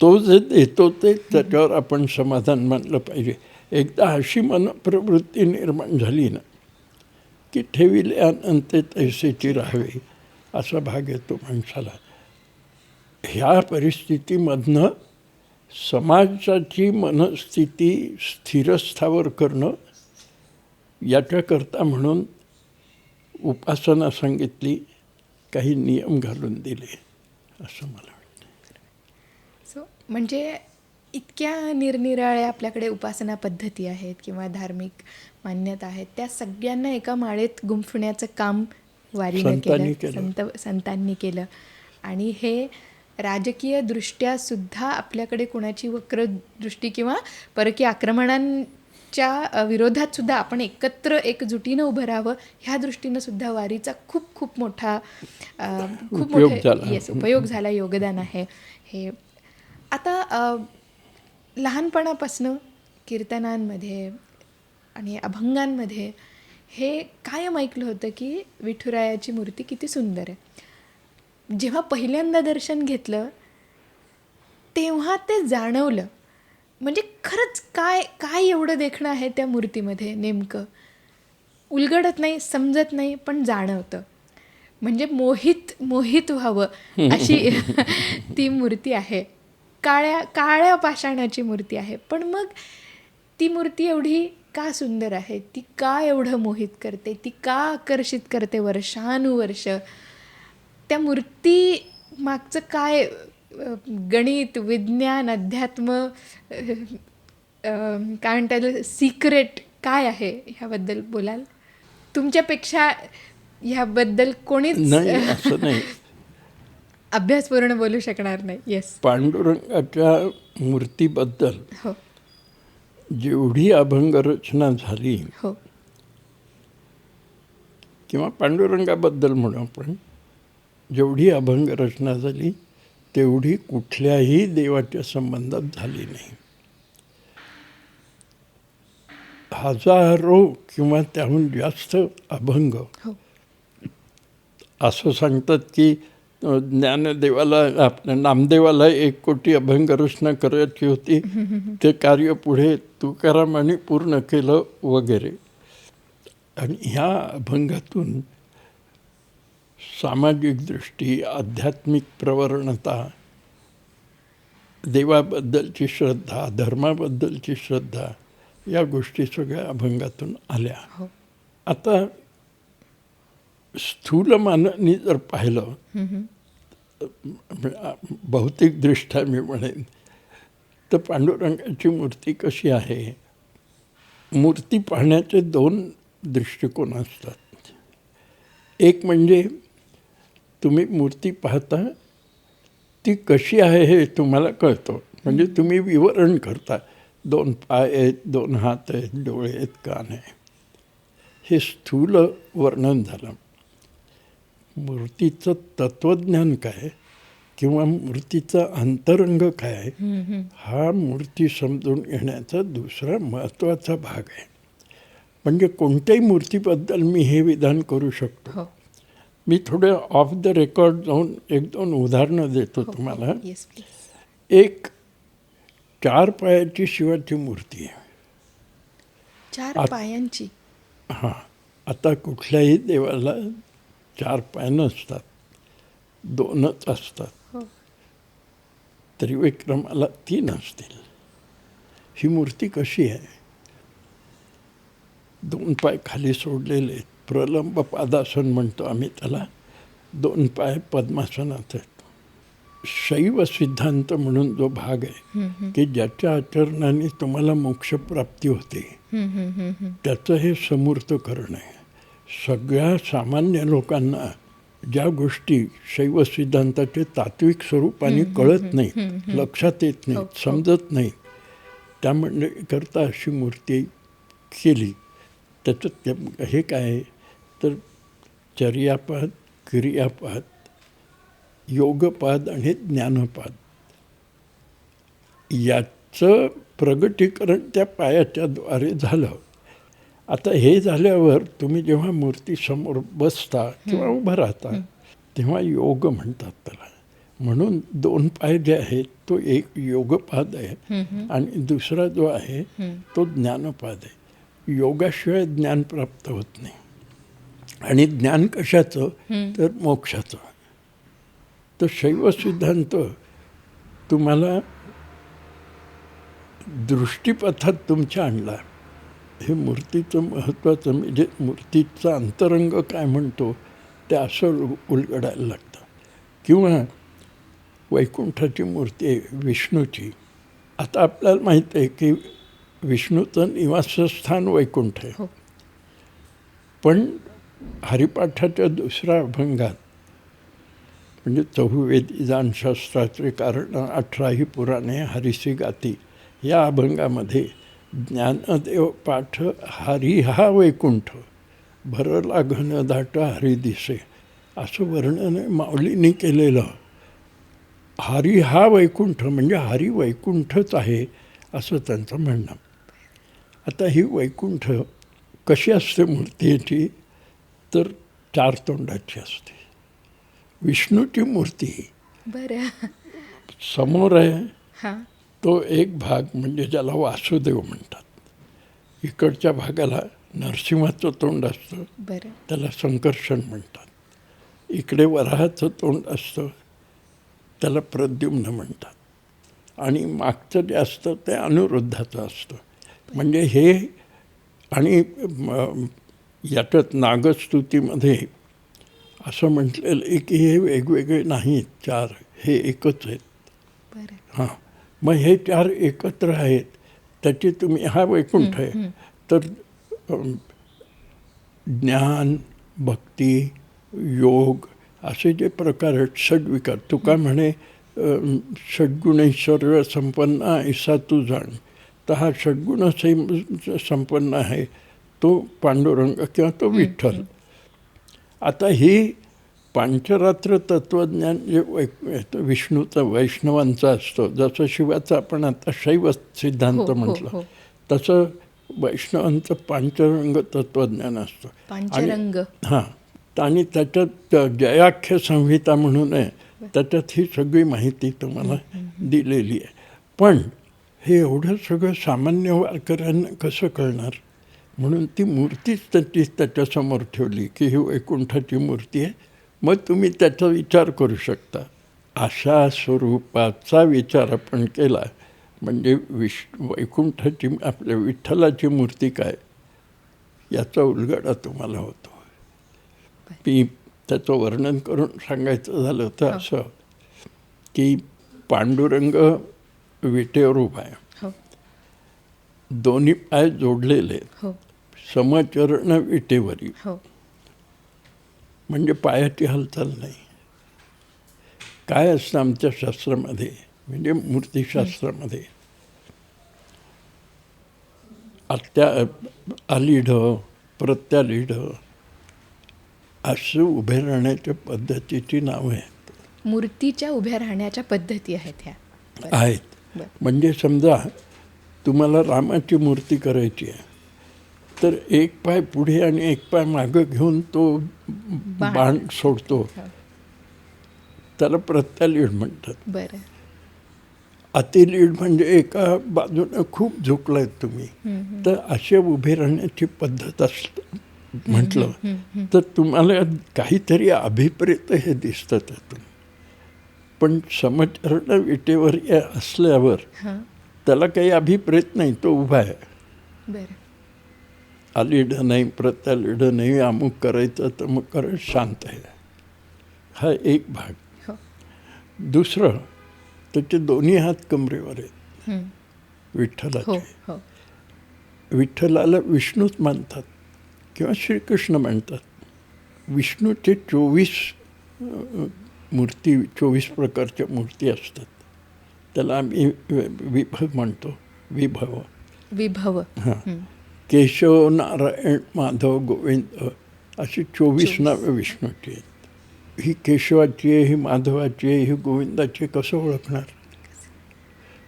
तो जे देतो ते त्याच्यावर आपण समाधान मानलं पाहिजे. एकदा अशी मनप्रवृत्ती निर्माण झाली ना की ठेविले अनंते तैसेची राहावे असा भाग येतो माणसाला. ह्या परिस्थितीमधनं समाजाची मनस्थिती स्थिरस्थावर करणं, याच्याकरता म्हणून उपासना सांगितली, काही नियम घालून दिले, असं मला वाटतं. सो म्हणजे इतक्या निरनिराळ्या आपल्याकडे उपासना पद्धती आहेत किंवा धार्मिक मान्यता आहेत, त्या सगळ्यांना एका माळेत गुंफण्याचं काम वारीनं केलं, संतांनी केलं. आणि हे राजकीय दृष्ट्या सुद्धा आपल्याकडे कोणाची वक्रदृष्टी किंवा परकीय आक्रमणांच्या विरोधात सुद्धा आपण एकत्र एकजुटीनं उभं राहावं, ह्या दृष्टीनं सुद्धा वारीचा खूप खूप मोठा उपयोग झाला, योगदान आहे हे. आता लहानपणापासनं कीर्तनांमध्ये आणि अभंगांमध्ये हे कायम ऐकलं होतं की विठुरायाची मूर्ती किती सुंदर आहे. जेव्हा पहिल्यांदा दर्शन घेतलं तेव्हा ते जाणवलं, म्हणजे खरंच काय काय एवढं देखणं आहे त्या मूर्तीमध्ये, नेमकं उलगडत नाही, समजत नाही, पण जाणवतं. म्हणजे मोहित व्हावं अशी ती मूर्ती आहे. काळ्या पाषाणाची मूर्ती आहे, पण मग ती मूर्ती एवढी का सुंदर आहे, ती का एवढं मोहित करते, ती का आकर्षित करते वर्षानुवर्ष. त्या मूर्ती मागचं काय गणित, विज्ञान, अध्यात्म, काय म्हणता येईल, सिक्रेट काय आहे, ह्याबद्दल बोलाल? तुमच्यापेक्षा ह्याबद्दल कोणीच नाही अभ्यासपूर्ण बोलू शकणार नाही. येस. पांडुरंगाच्या मूर्तीबद्दल हो जेवढी अभंग रचना झाली, हो, किंवा पांडुरंगाबद्दल म्हणू आपण, जेवढी अभंग रचना झाली तेवढी कुठल्याही देवाच्या संबंधात झाली नाही. हजारो किंवा त्याहून जास्त अभंग हो. असं सांगतात की ज्ञानदेवाला आपल्या नामदेवाला 1 कोटी अभंग रचना करायची होती. ते कार्य पुढे तुकारामांनी पूर्ण केलं वगैरे. आणि ह्या अभंगातून सामाजिक दृष्टी, आध्यात्मिक प्रवणता, देवाबद्दलची श्रद्धा, धर्माबद्दलची श्रद्धा, या गोष्टी सगळ्या अभंगातून आल्या. हो. आता स्थूल मानाने जर पाहिलं, भौतिकदृष्ट्या मी म्हणेन, तर पांडुरंगाची मूर्ती कशी आहे. मूर्ती पाहण्याचे 2 दृष्टिकोन असतात. एक म्हणजे तुम्ही मूर्ती पाहता ती कशी आहे हे तुम्हाला कळतं, म्हणजे तुम्ही विवरण करता. 2 पाय आहेत, 2 हात आहेत, डोळे आहेत, कान आहे, हे स्थूल वर्णन झालं. मूर्तीचं तत्त्वज्ञान काय किंवा मूर्तीचा अंतरंग काय, हा मूर्ती समजून घेण्याचा दुसरा महत्त्वाचा भाग आहे. म्हणजे कोणत्याही मूर्तीबद्दल मी हे विधान करू शकतो. मी थोडे ऑफ द रेकॉर्ड जाऊन 1-2 उदाहरणं देतो तुम्हाला. Yes please. एक 4 पायाची शिवाची मूर्ती आहे. 4 पायांची. हां, आता कुठल्याही देवाला 4 पाय नसतात, 2च असतात. त्रिविक्रमाला 3 असतील. ही मूर्ती कशी आहे. 2 पाय खाली सोडलेले आहेत, प्रलंब पादासन म्हणतो आम्ही त्याला. 2 पाय पद्मासनात आहेत. शैव सिद्धांत म्हणून जो भाग आहे की ज्याच्या आचरणाने तुम्हाला मोक्षप्राप्ती होते, त्याचं हे समूर्तकरण आहे. सगळ्या सामान्य लोकांना ज्या गोष्टी शैव सिद्धांताचे तात्विक स्वरूपाने कळत नाहीत, लक्षात येत नाहीत, समजत नाहीत, त्यामुळे करता अशी मूर्ती केली. त्याचं हे काय आहे तर चर्यापाद, क्रियापाद, योगपाद आणि ज्ञानपाद याचं प्रगटीकरण त्या पायाच्या द्वारे झालं. आता हे झाल्यावर तुम्ही जेव्हा मूर्तीसमोर बसता किंवा उभं राहता तेव्हा योग म्हणतात त्याला. म्हणून 2 पाय जे आहेत तो एक योगपाद आहे आणि दुसरा जो आहे तो ज्ञानपाद आहे. योगाशिवाय ज्ञान प्राप्त होत नाही. आणि ज्ञान कशाचं तर मोक्षाचं. तर शैव सिद्धांत तुम्हाला दृष्टीपथात तुमच्या आणला. हे मूर्तीचं महत्त्वाचं म्हणजे मूर्तीचा अंतरंग काय म्हणतो ते असं उलगडायला लागतं. किंवा वैकुंठाची मूर्ती आहे विष्णूची. आता आपल्याला माहीत आहे की विष्णूचं निवासस्थान वैकुंठ आहे. पण हरिपाठाच्या दुसऱ्या अभंगात म्हणजे 4वेदी जाण शास्त्राचे कारण 18ही पुराणे हरिसी गाती या अभंगामध्ये ज्ञानदेव पाठ हरी हा वैकुंठ भरला घन दाट हरी दिसे असं वर्णन माऊलींनी केलेलं. हरी हा वैकुंठ म्हणजे हरी वैकुंठच आहे असं त्यांचं म्हणणं. आता ही वैकुंठ कशी असते मूर्तीची तर 4 तोंडाची असते. विष्णूची मूर्ती बरं समोर आहे. हां. तो एक भाग म्हणजे ज्याला वासुदेव म्हणतात. इकडच्या भागाला नरसिंहाचं तोंड असतं, बरं. त्याला संकर्षण म्हणतात. इकडे वराहाचं तोंड असतं, त्याला प्रद्युम्न म्हणतात. आणि मागचं जे असतं ते अनिरुद्धाचं असतं. म्हणजे हे आणि याच्यात नागस्तुतीमध्ये असं म्हटलेलं आहे की हे वेगवेगळे नाहीत 4, हे एकच आहेत. बरं. हां, मग हे 4 एकत्र आहेत. त्याची तुम्ही हा वैकुंठ आहे तर ज्ञान, भक्ती, योग असे जे प्रकार आहेत षड्विकार. तुका म्हणे षड्गुणैश्वर्य संपन्न ऐसा तू जाण. तर हा षड्गुण संपन्न आहे तो पांडुरंग किंवा तो विठ्ठल. आता ही पांचरात्र तत्त्वज्ञान जे विष्णूचं वैष्णवांचं असतं, जसं शिवाचं आपण आता शैव सिद्धांत म्हटलं तसं वैष्णवांचं पांचरंग तत्त्वज्ञान असतं. पांचरंग. हां, आणि त्याच्यात जयाख्य संहिता म्हणून आहे, त्याच्यात ही सगळी माहिती तुम्हाला दिलेली आहे. पण हे एवढं सगळं सामान्य वारकऱ्यांना कसं कळणार? म्हणून ती मूर्तीच त्याच्यासमोर ठेवली की ही वैकुंठाची मूर्ती आहे, मग तुम्ही त्याचा विचार करू शकता. अशा स्वरूपाचा विचार आपण केला म्हणजे वैकुंठाची आपल्या विठ्ठलाची मूर्ती काय याचा उलगडा तुम्हाला होतो. मी त्याचं वर्णन करून सांगायचं झालं तर असं की पांडुरंग विटेवर उभा आहे, हो दोन्ही पाय जोडलेले, हो समचरण विटेवरी, हो म्हणजे पायाची हालचाल नाही. काय असतं आमच्या शास्त्रामध्ये म्हणजे मूर्तिशास्त्रामध्ये आलीढ प्रत्यालीढ असं उभे राहण्याच्या पद्धतीची नावं आहेत. मूर्तीच्या उभ्या राहण्याच्या पद्धती आहेत ह्या. बरं. आहेत. बरं. म्हणजे समजा तुम्हाला रामाची मूर्ती करायची आहे तर एक पाय पुढे आणि एक पाय मागं घेऊन तो बाण सोडतो, हो. त्याला प्रत्यालीढ म्हणतात. बरं. अतिलीढ म्हणजे एका बाजूने खूप झुकलाय तुम्ही, तर असे उभे राहण्याची पद्धत म्हटलं तर तुम्हाला काहीतरी अभिप्रेत हे दिसतं त्यातून. पण समचरण विटेवर असल्यावर हां. त्याला काही अभिप्रेत नाही, तो उभा आहे. बरं. आलीढ नाही, प्रत्यालीढ नाही, अमुक करायचं तर मग करत शांत आहे. हा एक भाग. हो. दुसरं, त्याचे दोन्ही हात कमरेवर आहेत हो विठ्ठलाचे. हो विठ्ठलाला विष्णूच मानतात किंवा श्रीकृष्ण म्हणतात. विष्णूचे 24 मूर्ती, 24 प्रकारच्या मूर्ती असतात. त्याला आम्ही विभव म्हणतो. विभव. हां. केशव, नारायण, माधव, गोविंद अशी 24 नावं विष्णूची आहेत. ही केशवाची आहे, ही माधवाची आहे, ही गोविंदाची, कसं ओळखणार?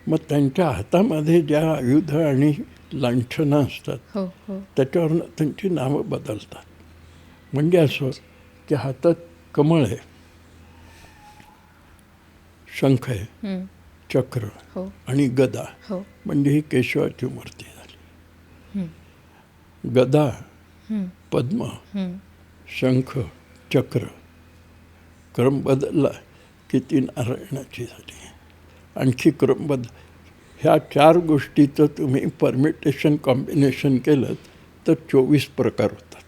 मग त्यांच्या हातामध्ये ज्या आयुध आणि लांछनं असतात हो हो त्याच्यावरनं त्यांची नावं बदलतात. म्हणजे असं की हातात कमळ आहे, शंख आहे, चक्र हो आणि गदा, हो म्हणजे ही केशवाची मूर्ती झाली. गदा, पद्म, शंख, चक्र, क्रम बदलला की ती नारायणाची झाली. आणखी क्रम ह्या 4 गोष्टीचं तुम्ही परमिटेशन कॉम्बिनेशन केलं तर 24 प्रकार होतात.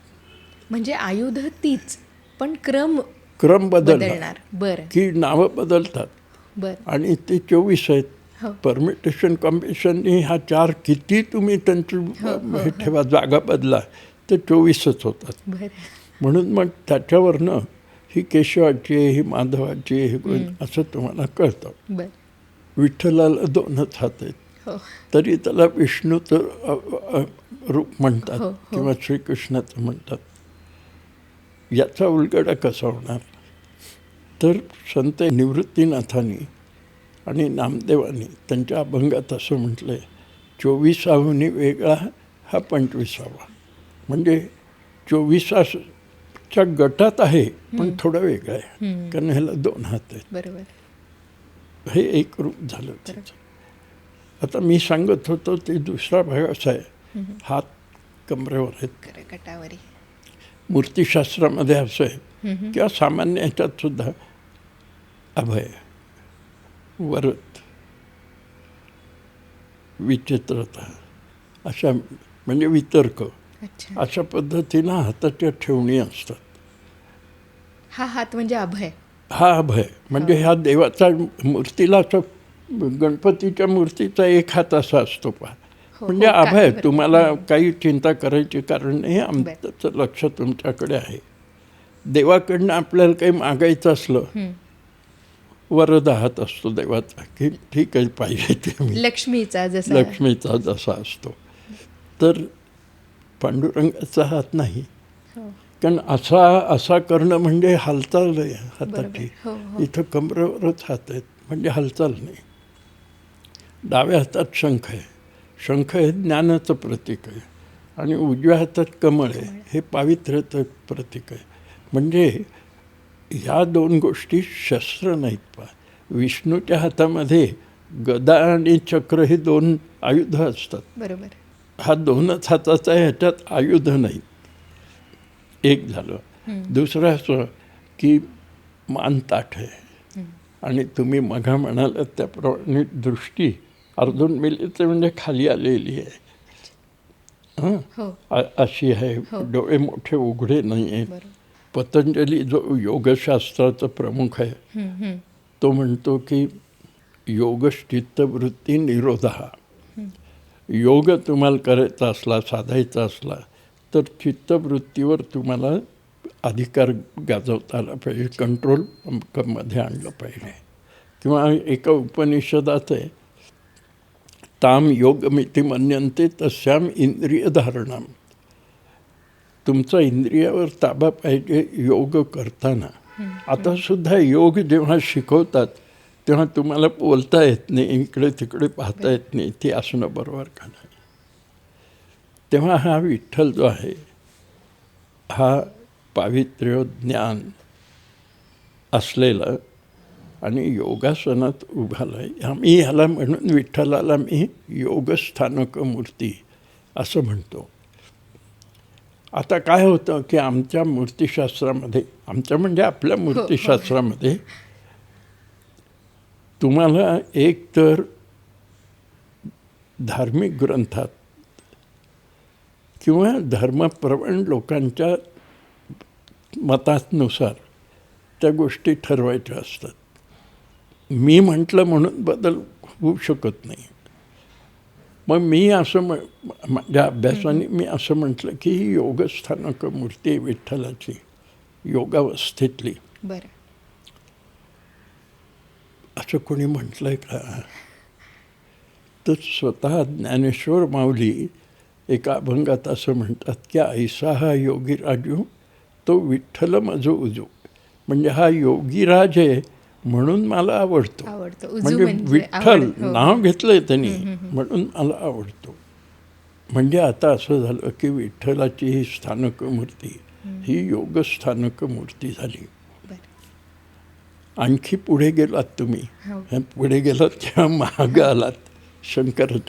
म्हणजे आयुध तीच पण क्रम बदलणार बरं की नावं बदलतात. बरं. आणि ते 24 आहेत. हो. परमिटेशन कॉम्बिनेशननी ह्या 4 किती तुम्ही त्यांचं हे ठेवा, जागा बदला, तर 24च होतात. बरं. म्हणून मग त्याच्यावरनं ही केशवाची आहे, ही माधवाची आहे, ही गोविंद असं तुम्हाला कळतं. बरं. विठ्ठलाला 2च हात आहेत, हो तरी त्याला विष्णूचं रूप म्हणतात हो. किंवा श्रीकृष्णाचं म्हणतात. याचा उलगडा कसा होणार? तर संत निवृत्तीनाथांनी आणि नामदेवांनी त्यांच्या अभंगात असं म्हटलं आहे, 24 वेगळा हा 25. म्हणजे 24च्या गटात आहे पण थोडा वेगळा आहे, कारण ह्याला 2 हात आहेत. बरोबर. हे एक रूप झालं त्याचं. आता मी सांगत होतो ते दुसरा भाग असा आहे, हात कमरेवर आहेत. कटावरी. मूर्तिशास्त्रामध्ये असं आहे किंवा सामान्य ह्याच्यात सुद्धा अभय, वरद, विचित्रता अशा म्हणजे वितर्क अच्छा. अशा पद्धतीनं हाताच्या ठेवणी असतात. हा हात म्हणजे अभय. हा अभय म्हणजे ह्या देवाचा मूर्तीला असं गणपतीच्या मूर्तीचा एक हात असा असतो पहा, हो, म्हणजे हो, अभय. बरोबर. तुम्हाला काही चिंता करायची कारण नाही, आमचं लक्ष तुमच्याकडे आहे. देवाकडनं आपल्याला काही मागायचं असलं, वरद हात असतो देवाचा की ठीक आहे पाहिजे ते मी, लक्ष्मीचा जसा असतो. तर पांडुरंगाचा हात नाही, हो. कारण असा करणं म्हणजे हालचाल आहे हाताची. हो, हो. इथं कमरेवरच हात आहेत म्हणजे हालचाल नाही. डाव्या हातात शंख आहे, शंख हे ज्ञानाचं प्रतीक आहे, आणि उजव्या हातात कमळ आहे, हे पावित्र्याचं प्रतीक आहे. म्हणजे ह्या दोन गोष्टी शस्त्र नाहीत. विष्णूच्या हातामध्ये गदा आणि चक्र हे दोन आयुध असतात. बरोबर. हा दोनच हाताचा आहे, ह्याच्यात आयुध नाही. एक झालं. दुसरं असं की मान ताठ आहे आणि तुम्ही मघा म्हणाल त्याप्रमाणे दृष्टी अर्जुन मिलीचे म्हणजे खाली आलेली आहे. हो. अशी आहे. डोळे मोठे उघडे नाही आहेत. बरोबर. पतंजली जो योगशास्त्राचा प्रमुख आहे तो म्हणतो की योगश्चित्तवृत्ती निरोधा. योग तुम्हाला करायचा असला, साधायचा असला तर चित्तवृत्तीवर तुम्हाला अधिकार गाजवता आला पाहिजे, कंट्रोल मध्ये आणलं पाहिजे. किंवा एका उपनिषदात आहे, ताम योगमिती मन्यन्ते तस्याम इंद्रियधारणा. तुमचा इंद्रियावर ताबा पाहिजे योग करताना. आता सुद्धा योग जेव्हा शिकवतात तेव्हा तुम्हाला बोलता येत नाही, इकडे तिकडे पाहता येत नाही, ते असणं बरोबर का नाही. तेव्हा हा विठ्ठल जो आहे हा पावित्र्य ज्ञान असलेला आणि योगासनात उभाला आहे. आम्ही ह्याला म्हणून विठ्ठलाला मी योगस्थानक मूर्ती असं म्हणतो. आता काय होतं की आमच्या मूर्तिशास्त्रामध्ये, आमच्या म्हणजे आपल्या मूर्तिशास्त्रामध्ये तुम्हाला एक तर धार्मिक ग्रंथात किंवा धर्मप्रवण लोकांच्या मतानुसार त्या गोष्टी ठरवायच्या असतात. मी म्हटलं म्हणून बदल होऊ शकत नाही. मग मी असं माझ्या अभ्यासाने मी असं म्हटलं की ही योगस्थानक मूर्ती आहे विठ्ठलाची, योगावस्थेतली. बरं. असं कोणी म्हटलं आहे का? तर स्वतः ज्ञानेश्वर माऊली एका अभंगात असं म्हणतात की ऐसा हा योगीराजू तो विठ्ठल मजो उजू. म्हणजे हा योगीराज आहे म्हणून मला आवडतो. म्हणजे विठ्ठल नाव घेतलंय त्यांनी म्हणून मला आवडतो. म्हणजे आता असं झालं की विठ्ठलाची ही स्थानक मूर्ती ही योगस्थानक मूर्ती झाली. आणखी पुढे गेलात तुम्ही, पुढे गेलात तेव्हा मागं आलात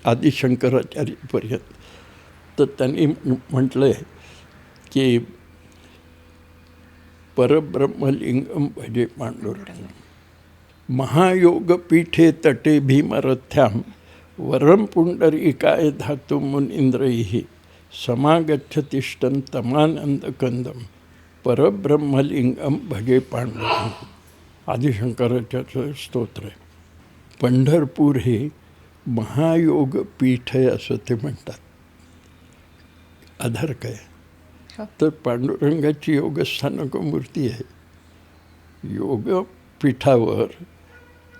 आदि शंकराचार्यपर्यंत, तर त्यांनी म्हटलंय की परब्रह्मलिंगम भजे पांडुरंग. महायोगपीठे तटे भीमरथ्याम वरम पुंडरीकाय धातु मुनींद्रैः समागच्छतिष्ठं तमानंदकंदम परब्रह्मलिंगम भजे पांडुरंग. आदिशंकराचार्य स्तोत्र आहे. पंढरपूर हे महायोगपीठ आहे असं ते म्हणतात. आधार काय? तर पांडुरंगाची योगस्थानक मूर्ती आहे. योगपीठावर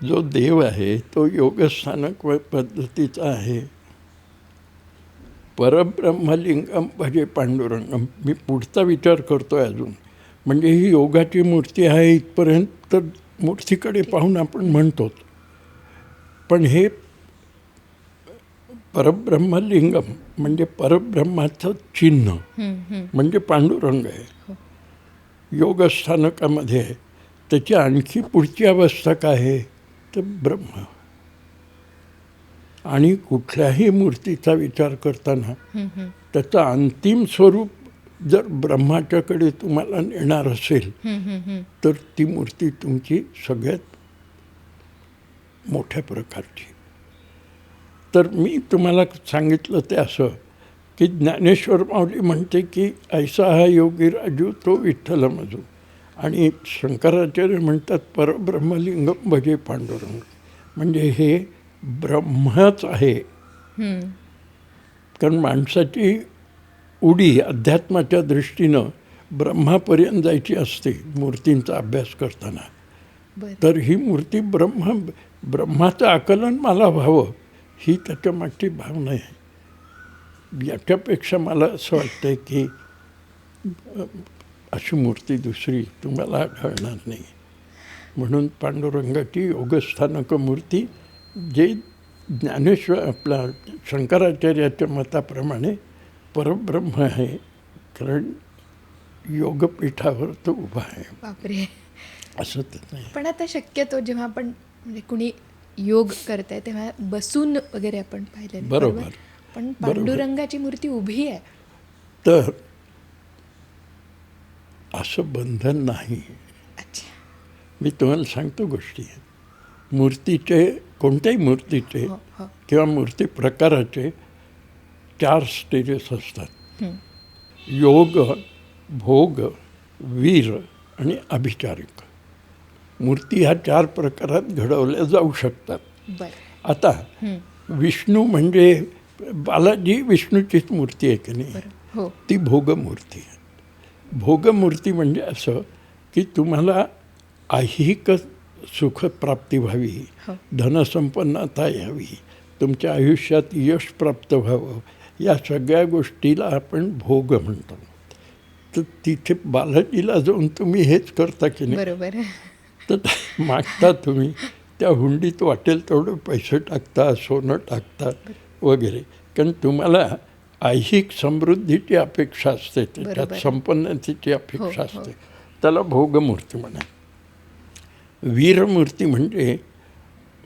जो देव आहे तो योगस्थानक पद्धतीचा आहे. परब्रह्मलिंगम भजे पांडुरंगम. मी पुढचा विचार करतोय अजून. म्हणजे ही योगाची मूर्ती आहे इथपर्यंत तर मूर्तीकडे पाहून आपण म्हणतो, पण हे परब्रह्मलिंगम म्हणजे परब्रह्माचं चिन्ह म्हणजे पांडुरंग आहे. योगस्थानकामध्ये आहे. त्याची आणखी पुढची अवस्था काय आहे तर ब्रह्म. आणि कुठल्याही मूर्तीचा विचार करताना त्याचं अंतिम स्वरूप जर ब्रह्माच्याकडे तुम्हाला नेणार असेल तर ती मूर्ती तुमची सगळ्यात मोठ्या प्रकारची. तर मी तुम्हाला सांगितलं ते असं की ज्ञानेश्वर माऊली म्हणते की ऐसा हा योगीराजू तो विठ्ठल मजू. आणि शंकराचार्य म्हणतात परब्रह्मलिंगम भजे पांडुरंग. म्हणजे हे ब्रह्मच आहे. कारण माणसाची उडी अध्यात्माच्या दृष्टीनं ब्रह्मापर्यंत जायची असते मूर्तींचा अभ्यास करताना. तर ही मूर्ती ब्रह्माचं आकलन मला व्हावं ही त्याच्या मागची भावना आहे. याच्यापेक्षा मला असं वाटतं की अशी मूर्ती दुसरी तुम्हाला आढळणार नाही. म्हणून पांडुरंगाची योगस्थानक मूर्ती जे ज्ञानेश्वर आपला शंकराचार्याच्या मताप्रमाणे परब्रह्म आहे. कारण योगपीठावर तो उभा आहे बापरे. असं तर नाही. पण आता शक्यतो जेव्हा आपण म्हणजे कुणी योग करताय तेव्हा बसून वगैरे आपण पाहिलेलं, बरोबर. पण बरोबर. पांडुरंगाची मूर्ती उभी आहे. तर असं बंधन नाही. अच्छा. मी तुम्हाला सांगतो गोष्टी. मूर्तीचे, कोणत्याही मूर्तीचे हो, हो. किंवा मूर्ती प्रकाराचे 4 स्टेजेस असतात. योग, भोग, वीर आणि अभिचारिक. मूर्ती ह्या 4 प्रकारात घडवल्या जाऊ शकतात. बरं. आता विष्णू म्हणजे बालाजी विष्णूचीच मूर्ती आहे की नाही, बरं. हो. ती भोगमूर्ती आहे. भोगमूर्ती म्हणजे असं की तुम्हाला ऐहिक सुखप्राप्ती व्हावी, हो. धनसंपन्नता यावी, तुमच्या आयुष्यात यश प्राप्त व्हावं, या सगळ्या गोष्टीला आपण भोग म्हणतो. तर तिथे बालाजीला जाऊन तुम्ही हेच करता की नाही, बरोबर. तर मागता तुम्ही त्या हुंडीत वाटेल तेवढे पैसे टाकता, सोनं टाकता वगैरे, कारण तुम्हाला ऐहिक समृद्धीची अपेक्षा असते, त्याच्यात बरोबर. संपन्नतेची हो, अपेक्षा हो. असते. त्याला भोगमूर्ती म्हणा. वीरमूर्ती म्हणजे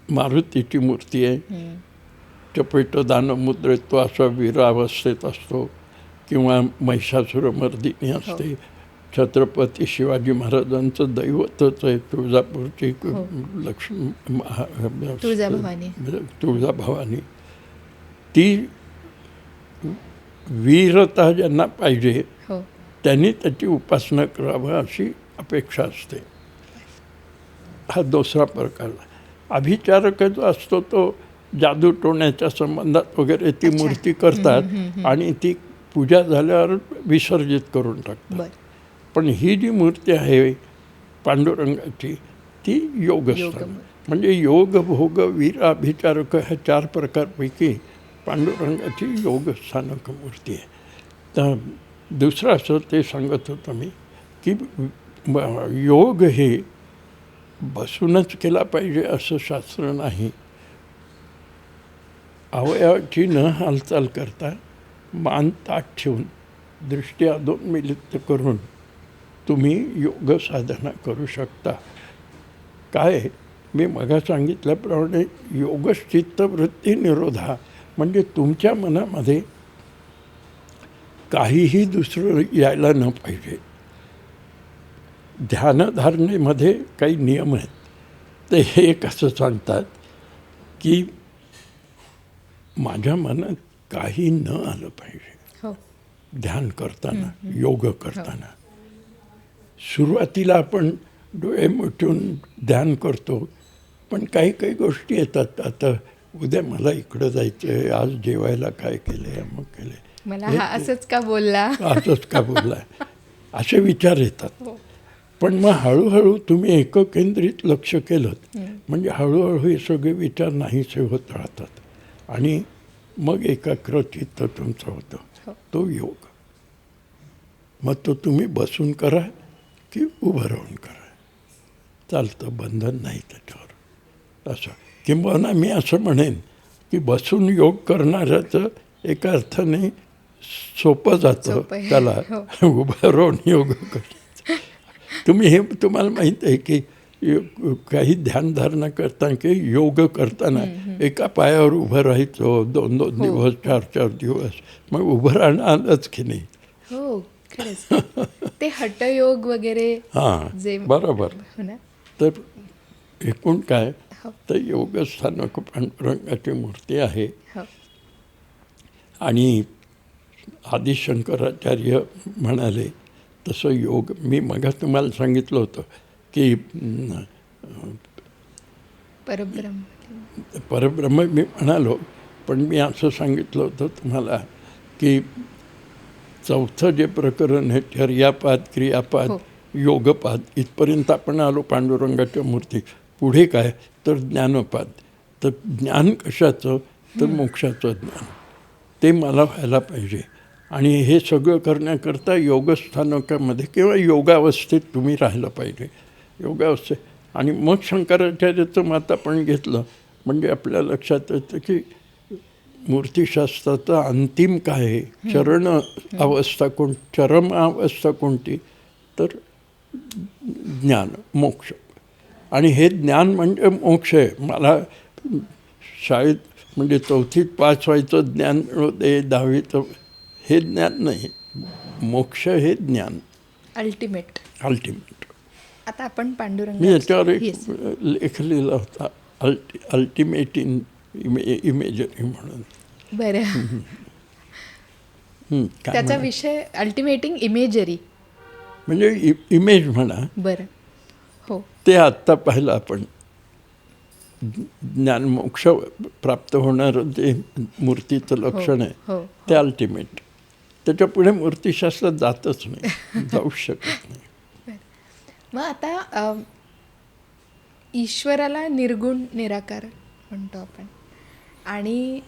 मारुतीची मूर्ती आहे. चपेटदान मुद्रेत तो असा वीरावस्थेत असतो, किंवा महिषासुरमर्दिनी असते. छत्रपती शिवाजी महाराजांचं दैवतच आहे तुळजापूरची लक्ष्मी तुळजाभवानी. तुळजाभवानी. ती वीरता ज्यांना पाहिजे हो. त्यांनी त्याची उपासना करावं अशी अपेक्षा असते. हा दुसरा प्रकार. अभिचारक जो असतो तो जादू टोण्याच्या संबंधात वगैरे ती अच्छा. मूर्ती करतात आणि ती पूजा झाल्यावर विसर्जित करून टाकतात. बरं. पण ही जी मूर्ती आहे पांडुरंगाची ती योगस्थान, योगमूर्ती. म्हणजे योग, भोग, वीर, अभिचारक ह्या 4 प्रकारपैकी पांडुरंगाची योगस्थानक मूर्ती आहे. तर दुसरं असं ते सांगत होतो मी की योग हे बसूनच केला पाहिजे असं शास्त्र नाही. अवयवाची न हालचाल करता मान ताठ ठेवून दृष्टी अधोन्मीलित करून तुम्ही योग साधना करू शकता. काय मी मगा सांगितल्याप्रमाणे योगश्चित्तवृत्ती निरोधा, म्हणजे तुमच्या मनामध्ये काहीही दुसरं यायला न पाहिजे. ध्यानधारणेमध्ये काही नियम आहेत. ते हे कसं सांगतात की माझ्या मनात काही न आलं पाहिजे हो. ध्यान करताना, योग करताना. सुरुवातीला आपण डोळे मिटून ध्यान करतो, पण काही काही गोष्टी येतात. आता उद्या मला इकडं जायचं आहे, आज जेवायला काय केलं आहे, मग केलं मला हा असंच का बोलला, असंच का बोलला, असे विचार येतात. हो. पण मग हळूहळू तुम्ही एककेंद्रित लक्ष केलं म्हणजे हळूहळू हे सगळे विचार नाहीसे होत राहतात आणि मग एकाग्र चित्त तुमचं होतं. हो. तो योग. मग तो तुम्ही बसून करा की उभं राहून करा, चालतं, बंधन नाही त्याच्यावर. असं किंबहुना मी असं म्हणेन की बसून योग करणाऱ्याचं एका अर्थाने सोपं जातं सोपं आहे. त्याला उभं राहून योग करायचं. तुम्हाला माहीत आहे की काही ध्यानधारणा करताना की योग करताना एका पायावर उभं राहायचं 2-2 दिवस, 4-4 दिवस, मग उभं राहणं आलंच की नाही. हो खरंच. ते हठयोग वगैरे हां, जे बरोबर. हो ना. तर एकूण काय, हो. तर योगस्थानक पांडुरंगाची मूर्ती आहे. हो. आणि आदिशंकराचार्य म्हणाले तसं योग, मी मग तुम्हाला सांगितलं होतं की परब्रह्म मी म्हणालो, पण मी असं सांगितलं होतं तुम्हाला की चौथं जे प्रकरण आहे चर्यापाद, क्रियापाद, हो. योगपाद, इथपर्यंत आपण आलो पांडुरंगाच्या मूर्ती. पुढे काय, तर ज्ञानपाद. तर ज्ञान कशाचं, तर मोक्षाचं ज्ञान, ते मला व्हायला पाहिजे. आणि हे सगळं करण्याकरता योगस्थानकामध्ये किंवा योगावस्थेत तुम्ही राहिलं पाहिजे, योगावस्थेत. आणि मग शंकराचार्याचं मत आपण घेतलं म्हणजे आपल्या लक्षात येतं की मूर्तिशास्त्राचा अंतिम काय आहे, चरण अवस्था चरम अवस्था कोणती, तर ज्ञान मोक्ष. आणि हे ज्ञान म्हणजे मोक्ष आहे. मला शाळेत म्हणजे 4थीत पास व्हायचं ज्ञान मिळते, 10वीचं हे ज्ञान नाही. मोक्ष हे ज्ञान अल्टिमेट. अल्टिमेट. आता आपण पांडुरंग मी याच्यावर एक Yes. लेख लिहिला होता, अल्टिमेट इन इमेजरी म्हणून. बरं. काय त्याचा म्हणा? विषय अल्टिमेटिंग इमेजरी. म्हणजे इमेज म्हणा, बरं. हो ते आत्ता पाहिलं आपण. ज्ञान मोक्ष प्राप्त होणारं जे मूर्तीचं लक्षण आहे हो ते अल्टिमेट. त्याच्या पुढे मूर्तिशास्त्र जातच नाही, जाऊ शकत नाही. मग आता ईश्वराला निर्गुण निराकार म्हणतो आपण, आणि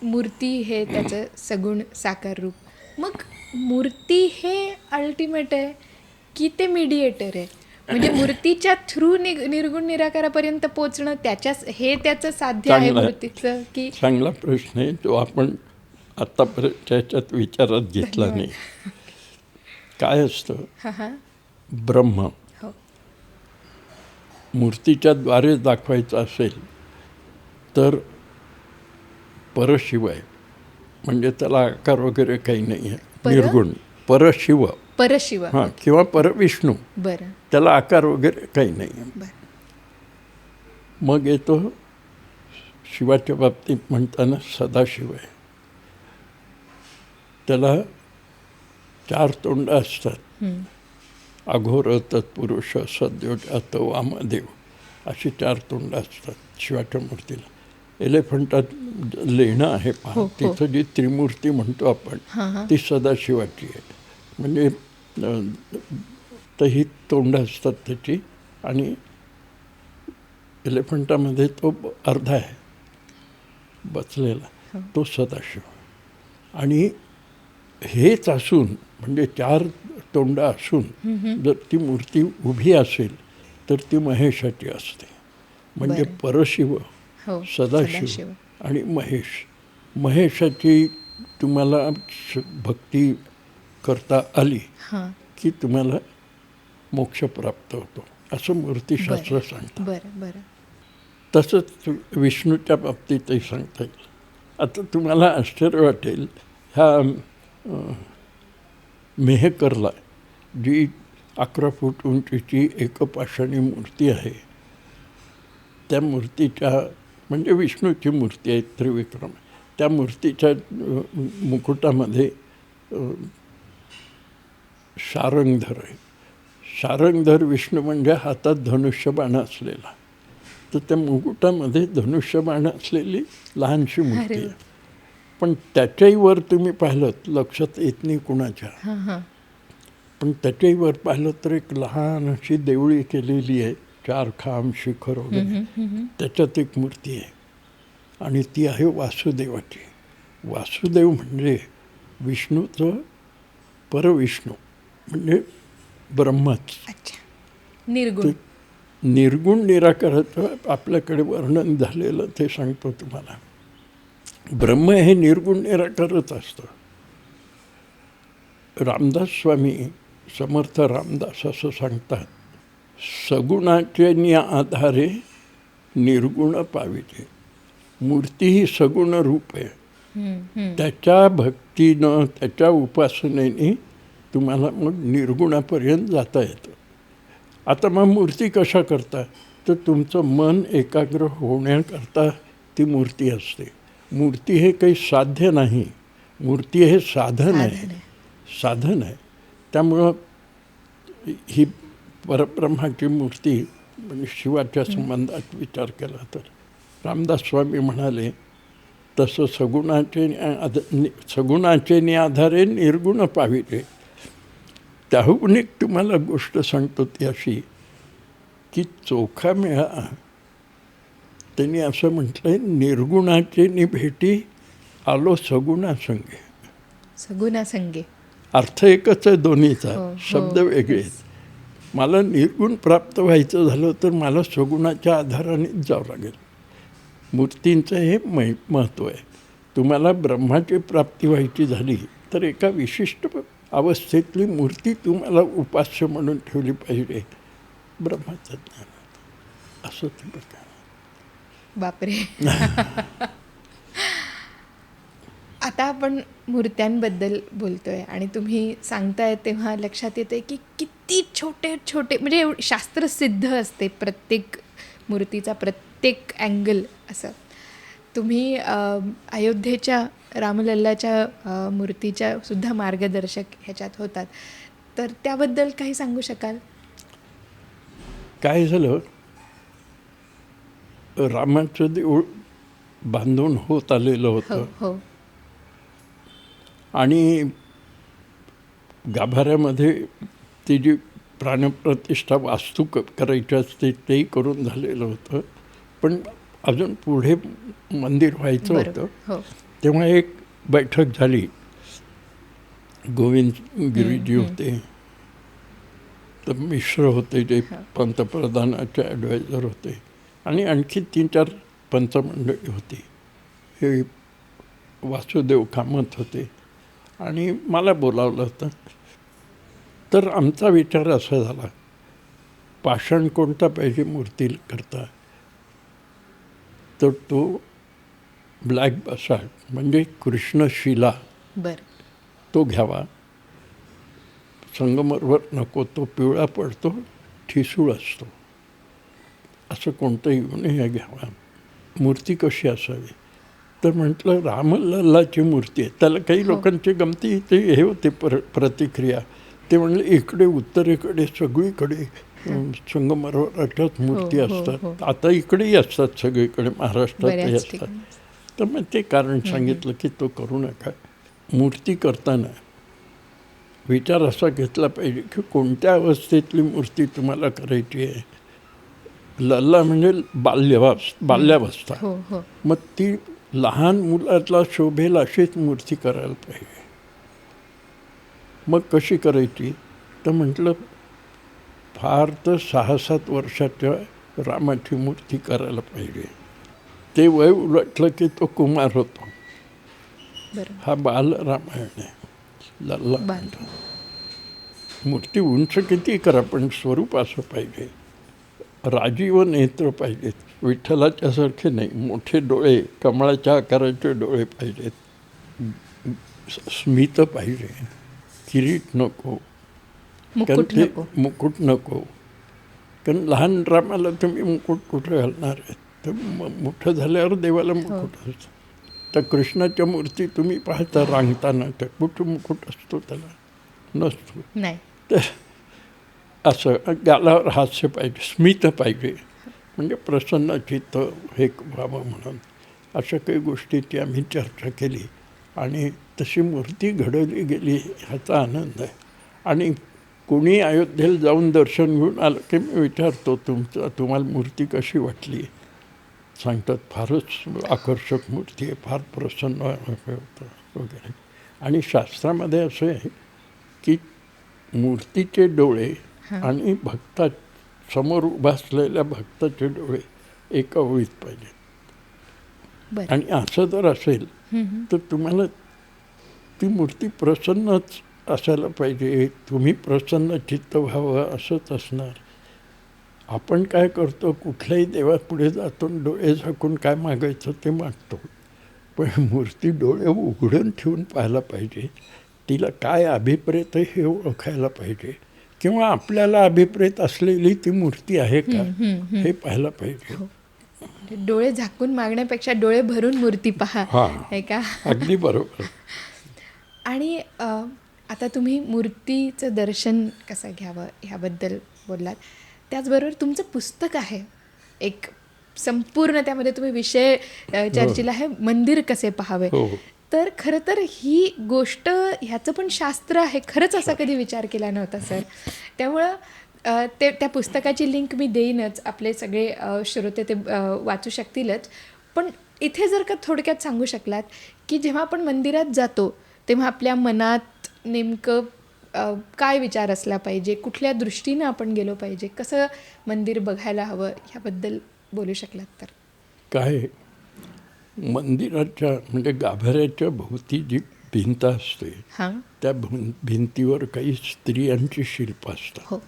मूर्ती हे त्याचं सगुण साकार रूप. मग मूर्ती हे अल्टिमेट आहे की ते मीडिएटर आहे? म्हणजे मूर्तीच्या थ्रू निर्गुण निराकारापर्यंत पोचणं त्याचं साध्य आहे चांगलं आहे. मूर्तीचं की? चांगला प्रश्न आहे, जो आपण आत्तापर्यंत त्याच्यात विचारात घेतला नाही. काय असतं, हां हां. ब्रह्म हो मूर्तीच्या द्वारे दाखवायचं असेल तर परशिव आहे. म्हणजे त्याला आकार वगैरे काही नाही आहे, निर्गुण. परशिव, परशिव. हां, किंवा परविष्णू, बरं त्याला आकार वगैरे काही नाही आहे. बरं. मग येतो शिवाच्या बाबतीत म्हणताना सदाशिव आहे. त्याला 4 तोंड असतात. अघोर, तत्पुरुष, सद्योजात, वामदेव अशी 4 तोंड असतात शिवाच्या मूर्तीला. एलिफंटात लेणं आहे पहा, हो, हो. तिथं जी त्रिमूर्ती म्हणतो आपण हां हां. ती सदाशिवाची आहे. म्हणजे तर ही तोंड असतात त्याची, आणि एलिफंटामध्ये तो अर्धा आहे बसलेला, तो सदाशिव. आणि हेच असून, म्हणजे 4 तोंड असून जर ती मूर्ती उभी असेल तर ती महेशाची असते. म्हणजे बरं. परशिव, हो सदाशिव आणि महेश. महेशाची तुम्हाला भक्ती करता आली हां. की तुम्हाला मोक्ष प्राप्त होतो, असं मूर्तिशास्त्र सांगतं. बरं बरं. तसंच विष्णूच्या बाबतीतही सांगता येईल. आता तुम्हाला आश्चर्य वाटेल, ह्या मेहकरला जी 11 फूट उंचीची एकपाषाणी मूर्ती आहे, त्या मूर्तीच्या, म्हणजे विष्णूची मूर्ती आहे त्रिविक्रम, त्या मूर्तीच्या मुकुटामध्ये शारंगधर आहे. शारंगधर विष्णू म्हणजे हातात धनुष्यबाण असलेला. तर त्या मुकुटामध्ये धनुष्यबाण असलेली लहानशी मूर्ती आहे. पण त्याच्याही वर तुम्ही पाहिलं, लक्षात येत नाही कुणाच्या, हां हां. पण त्याच्याही वर पाहिलं तर एक लहान अशी देवळी केलेली आहे, 4 खांब, शिखर वगैरे. त्याच्यात एक मूर्ती आहे, आणि ती आहे वासुदेवाची. वासुदेव म्हणजे विष्णूचं परविष्णू, म्हणजे ब्रह्मच. अच्छा. निर्गुण. निर्गुण निराकाराचं आपल्याकडे वर्णन झालेलं ते सांगतो तुम्हाला. ब्रह्म हे निर्गुण निराकारच असतं. रामदास स्वामी, समर्थ रामदास असं सांगतात, सगुणाचे आधारे निर्गुण पाविते. मूर्ती ही सगुण रूप आहे. त्याच्या भक्तीनं, त्याच्या उपासनेने तुम्हाला मग निर्गुणापर्यंत जाता येतं. आता मग मूर्ती कशा करता, तर तुमचं मन एकाग्र होण्याकरता ती मूर्ती असते. मूर्ती हे काही साध्य नाही, मूर्ती हे साधन आहे. साधन आहे. त्यामुळं ही परब्रह्माची मूर्ती, म्हणजे शिवाच्या संबंधात विचार केला तर रामदास स्वामी म्हणाले, तसं सगुणाचे आधारे निर्गुण पाविते. त्याहून एक तुम्हाला गोष्ट सांगतो ती अशी की चोखा मेळा, त्यांनी असं म्हटलं, निर्गुणाचे भेटी आलो सगुणासंगे. सगुणासंगे. अर्थ एकच आहे दोन्हीचा, हो, हो. शब्द वेगळे आहेत. मला निर्गुण प्राप्त व्हायचं झालं तर मला सगुणाच्या आधारानेच जावं लागेल. मूर्तींचं हे महत्त्व आहे. तुम्हाला ब्रह्माची प्राप्ती व्हायची झाली तर एका विशिष्ट अवस्थेतली मूर्ती तुम्हाला उपास्य म्हणून ठेवली पाहिजे, ब्रह्माचं ज्ञान होतं. असं ते बघा. बापरे. आता आपण मूर्त्यांबद्दल बोलतोय आणि तुम्ही सांगताय तेव्हा लक्षात येते की किती छोटे छोटे, म्हणजे शास्त्रसिद्ध असते प्रत्येक मूर्तीचा प्रत्येक अँगल. असं तुम्ही अयोध्येच्या रामलल्लाच्या मूर्तीच्या सुद्धा मार्गदर्शक ह्याच्यात होतात, तर त्याबद्दल काही सांगू शकाल? काय झालं, रामाचं देऊळ बांधून होत आलेलं हो होतं हो आणि गाभाऱ्यामध्ये ती जी प्राणप्रतिष्ठा वास्तू करायची असते तेही करून झालेलं होतं, पण अजून पुढे मंदिर व्हायचं बरोबर. होतं. हो तेव्हा एक बैठक झाली. गोविंद गिरीजी होते, तर मिश्र होते जे पंतप्रधानाचे ॲडवायझर होते, आणि आणखी 3-4 पंचमंडळी होती. हे वासुदेव कामत होते आणि मला बोलावलं होतं. तर आमचा विचार असा झाला, पाषाण कोणता पाहिजे मूर्ती करता, तर तो ब्लॅक बसाल्ट म्हणजे कृष्णशिला बरं. तो घ्यावा. संगमरवर नको, तो पिवळा पडतो, ठिसूळ असतो. असं कोणतंही घेऊन हे घ्यावा. मूर्ती कशी असावी, तर म्हटलं रामलल्लाची मूर्ती आहे. त्याला काही लोकांची गमती ते हे होते प्रतिक्रिया. ते म्हणले इकडे उत्तरेकडे सगळीकडे संगमरवराच्याच मूर्ती हो, हो, असतात. हो. आता इकडेही असतात, सगळीकडे महाराष्ट्रातही बऱ्याच असतात. ठिकाणी. तर मग ते कारण सांगितलं की तो करू नका. मूर्ती करताना विचार असा घेतला पाहिजे की कोणत्या अवस्थेतली मूर्ती तुम्हाला करायची आहे. लल्ला म्हणजे बाल्यावस्था. हो हो मग ती लहान मुलाला शोभेल अशीच मूर्ती करायला पाहिजे. मग कशी करायची, तर म्हटलं फार तर 6-7 वर्षाच्या रामाची मूर्ती करायला पाहिजे. ते वय उलटलं की तो कुमार होतो. बरं. हा बाल रामायण आहे. लल्ला बाल. मूर्ती उंच किती करा, पण स्वरूप असं पाहिजे. राजीव नेत्र पाहिजेत, विठ्ठलाच्यासारखे नाही. मोठे डोळे, कमळाच्या आकाराचे डोळे पाहिजेत. स्मित पाहिजे, किरीट नको, मुकुट ते नको. मुकुट नको. कारण लहान रामाला तुम्ही मुकुट कुठे घालणार आहे, तर मोठं झाल्यावर देवाला मुकुट असतं. तर कृष्णाच्या मूर्ती तुम्ही पाहता रांगताना, तर कुठं मुकुट असतो त्याला, नसतो. नाही. तर असं गालावर हास्य पाहिजे, स्मित पाहिजे, म्हणजे प्रसन्न चित्त हे व्हावं म्हणून. अशा काही गोष्टीची आम्ही चर्चा केली आणि तशी मूर्ती घडवली गेली, ह्याचा आनंद आहे. आणि कोणी अयोध्येला जाऊन दर्शन घेऊन आलं की मी विचारतो, तुम्हाला मूर्ती कशी वाटली. सांगतात फारच आकर्षक मूर्ती आहे, फार प्रसन्न होतं वगैरे. आणि शास्त्रामध्ये असं आहे की मूर्तीचे डोळे आणि भक्ता समोर उभा असलेल्या भक्ताचे डोळे एका ओळीत पाहिजेत. बरं. आणि असं जर असेल तर तुम्हाला ती मूर्ती प्रसन्नच असायला पाहिजे. तुम्ही प्रसन्न चित्त व्हावं असंच असणार. आपण काय करतो, कुठल्याही देवापुढे जातो, डोळे झाकून काय मागायचं ते मागतो. पण मूर्ती डोळे उघडून ठेवून पाहायला पाहिजे. तिला काय अभिप्रेत आहे हे ओळखायला पाहिजे, किंवा आपल्याला अभिप्रेत असलेली ती मूर्ती आहे का हे पाहायला पाहिजे. म्हणजे डोळे झाकून मागण्यापेक्षा डोळे भरून मूर्ती पहा, हां, आहे का? अगदी बरोबर. आणि आता तुम्ही मूर्तीचं दर्शन कसं घ्यावं ह्याबद्दल बोललात. त्याचबरोबर तुमचं पुस्तक आहे एक संपूर्ण, त्यामध्ये तुम्ही विषय चर्चेला आहे, मंदिर कसे पाहावे. हो. तर खरं तर ही गोष्ट, ह्याचं पण शास्त्र आहे. खरंच असा कधी विचार केला नव्हता सर. त्यामुळं त्या पुस्तकाची लिंक मी देईनच, आपले सगळे श्रोते ते वाचू शकतीलच. पण इथे जर का थोडक्यात सांगू शकलात की जेव्हा आपण मंदिरात जातो तेव्हा आपल्या मनात नेमकं काय विचार असला पाहिजे, कुठल्या दृष्टीनं आपण गेलो पाहिजे, कसं मंदिर बघायला हवं, ह्याबद्दल बोलू शकलात तर. काय मंदिराच्या म्हणजे गाभाऱ्याच्या भोवती जी भिंत असते हां. त्या भिंतीवर काही स्त्रियांची शिल्प असतात. हो.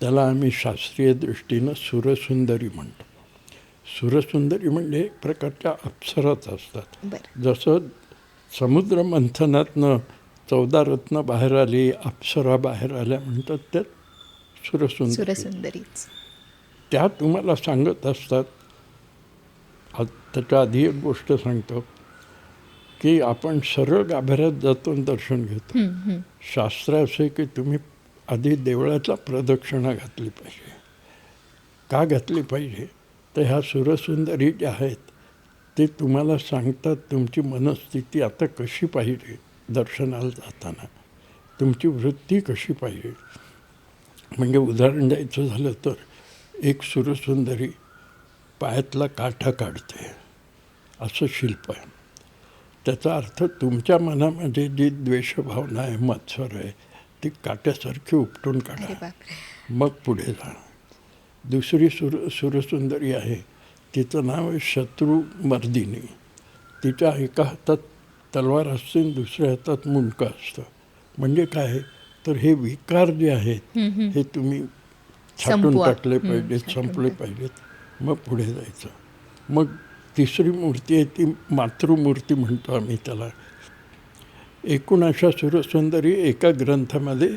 त्याला आम्ही शास्त्रीय दृष्टीनं सुरसुंदरी म्हणतो. सुरसुंदरी म्हणजे एक प्रकारच्या अप्सराच असतात. बरं. जसं समुद्र मंथनातनं 14 रत्न बाहेर आली, अप्सरा बाहेर आल्या म्हणतात त्या सुरसुंदरी. सुरसुंदरीच. त्या तुम्हाला सांगत असतात. त्याच्या आधी एक गोष्ट सांगतो की आपण सरळ गाभाऱ्यात जातो आणि दर्शन घेतो. शास्त्र असे की तुम्ही आधी देवळाच्या प्रदक्षिणा घातली पाहिजे. का घातली पाहिजे तर ह्या सुरसुंदरी ज्या आहेत ते तुम्हाला सांगतात तुमची मनस्थिती आता कशी पाहिजे दर्शनाला जाताना, तुमची वृत्ती कशी पाहिजे. म्हणजे उदाहरण द्यायचं झालं तर एक सुरसुंदरी पायातला काठा काढते असं शिल्प आहे. त्याचा अर्थ तुमच्या मनामध्ये जी द्वेषभावना आहे, मत्सर आहे, ती काट्यासारखी उपटून अरे काढा, बापरे. मग पुढे जा. दुसरी सुरसुंदरी आहे, तिचं नाव आहे शत्रुमर्दिनी. तिच्या एका हातात तलवार असते आणि दुसऱ्या हातात मुंडकं असतं. म्हणजे काय तर हे विकार जे आहेत हे तुम्ही छाटून संपवा. टाकले पाहिजेत, छाटून संपले टाक. पाहिजेत, मग पुढे जायचं. मग तिसरी मूर्ती आहे ती मातृमूर्ती म्हणतो आम्ही त्याला. एकूण अशा सुरसुंदरी एका ग्रंथामध्ये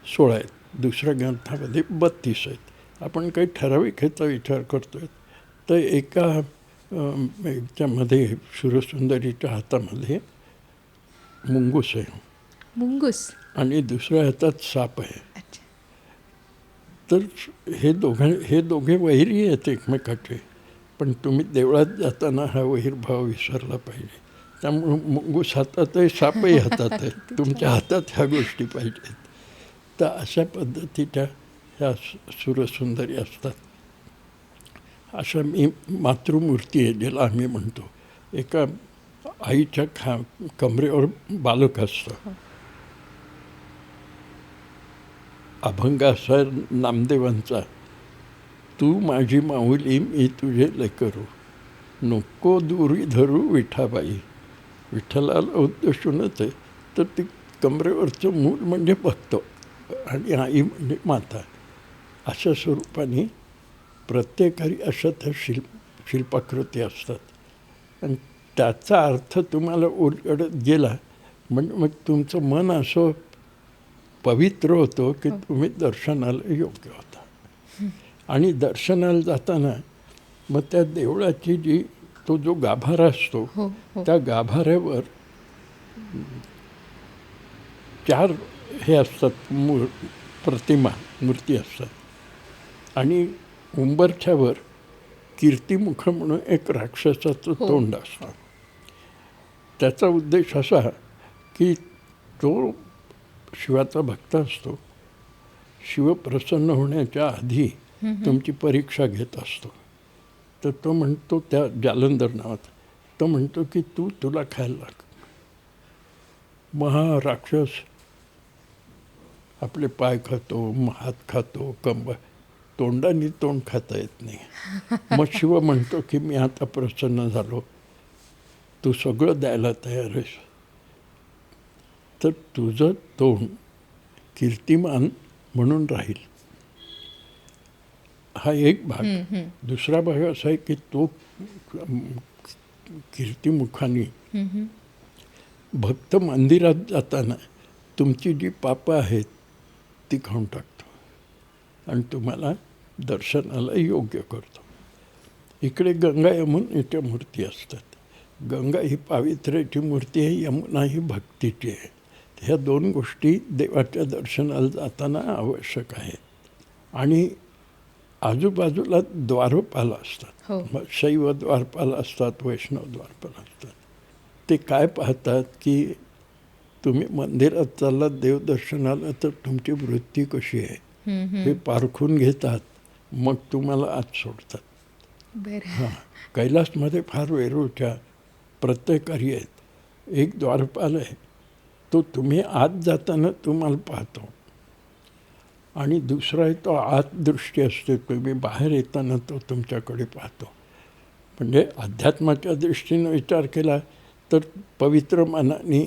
16 आहेत, दुसऱ्या ग्रंथामध्ये 32 आहेत. आपण काही ठराविक ह्याचा विचार करतोय तर एका ह्याच्यामध्ये सुरसुंदरीच्या हातामध्ये मुंगूस आहे मुंगूस. आणि दुसऱ्या हातात साप आहे. अच्छा. तर हे दोघे वैरी आहेत एकमेकाचे. पण तुम्ही देवळात जाताना हा वैरभाव विसरला पाहिजे. त्यामुळे मुंगूस हातात आहे, सापही हातात आहे. तुमच्या हातात ह्या गोष्टी पाहिजेत. तर अशा पद्धतीच्या ह्या सुरसुंदरी असतात. अशा मी मातृमूर्ती आहे ज्याला आम्ही म्हणतो. एका आईच्या कमरेवर बालक असतं. अभंग असा नामदेवांचा, तू माझी माऊली मी तुझे लेकरू, नको दुरी धरू विठाबाई. विठ्ठलाला उद्देशूनच आहे. तर ती कमरेवरचं मूल म्हणजे भक्त आणि आई म्हणजे माता. अशा स्वरूपाने प्रत्येकाने अशा त्या शिल्पाकृती असतात. आणि त्याचा अर्थ तुम्हाला उलगडत गेला म्हणजे मग तुमचं मन असं पवित्र होतं की तुम्ही दर्शनाला योग्य होता. आणि दर्शनाला जाताना मग त्या देवळाची तो जो गाभारा असतो हो, हो. त्या गाभाऱ्यावर 4 हे असतात मूर्ती असतात. आणि उंबरठ्यावर कीर्तिमुख म्हणून एक राक्षसाचं तोंड असतं. त्याचा उद्देश असा की तो शिवाचा भक्त असतो. शिव प्रसन्न होण्याच्या आधी तुमची परीक्षा घेत असतो. तर तो म्हणतो त्या जालंधर नावात, तो म्हणतो की तुला खायला लाग. मग हा राक्षस आपले पाय खातो, हात खातो, तोंडाने तोंड खाता येत नाही. मग शिव म्हणतो की मी आता प्रसन्न झालो, तू सगळं द्यायला तयार आहेस, तर तुझं तोंड कीर्तिमान म्हणून राहील. हा एक भाग. दुसरा भाग असा आहे की तो कीर्तिमुखाने भक्त मंदिरात जाताना तुमची जी पापं आहेत ती खाऊन टाकतो आणि तुम्हाला दर्शनाला योग्य करतो. इकडे गंगा यमुनेच्या मूर्ती असतात. गंगा ही पावित्र्याची मूर्ती आहे, यमुना ही भक्तीची आहे. ह्या 2 गोष्टी देवाच्या दर्शनाला जाताना आवश्यक आहेत. आणि आजूबाजूला द्वारपाल असतात. मग शैव द्वारपाल असतात, वैष्णव द्वारपाल असतात. ते काय पाहतात की तुम्ही मंदिरात चाललात देवदर्शनाला तर तुमची वृत्ती कशी आहे हे पारखून घेतात, मग तुम्हाला आत सोडतात. हां, कैलासमध्ये फार वेरूळच्या प्रत्येकारी आहेत. एक द्वारपाल आहे, तो तुम्ही आत जाताना तुम्हाला पाहतो. आणि दुसरा आहे तो आत दृष्टी असते, तुम्ही बाहेर येताना तो तुमच्याकडे पाहतो. म्हणजे अध्यात्माच्या दृष्टीनं विचार केला तर पवित्र मनाने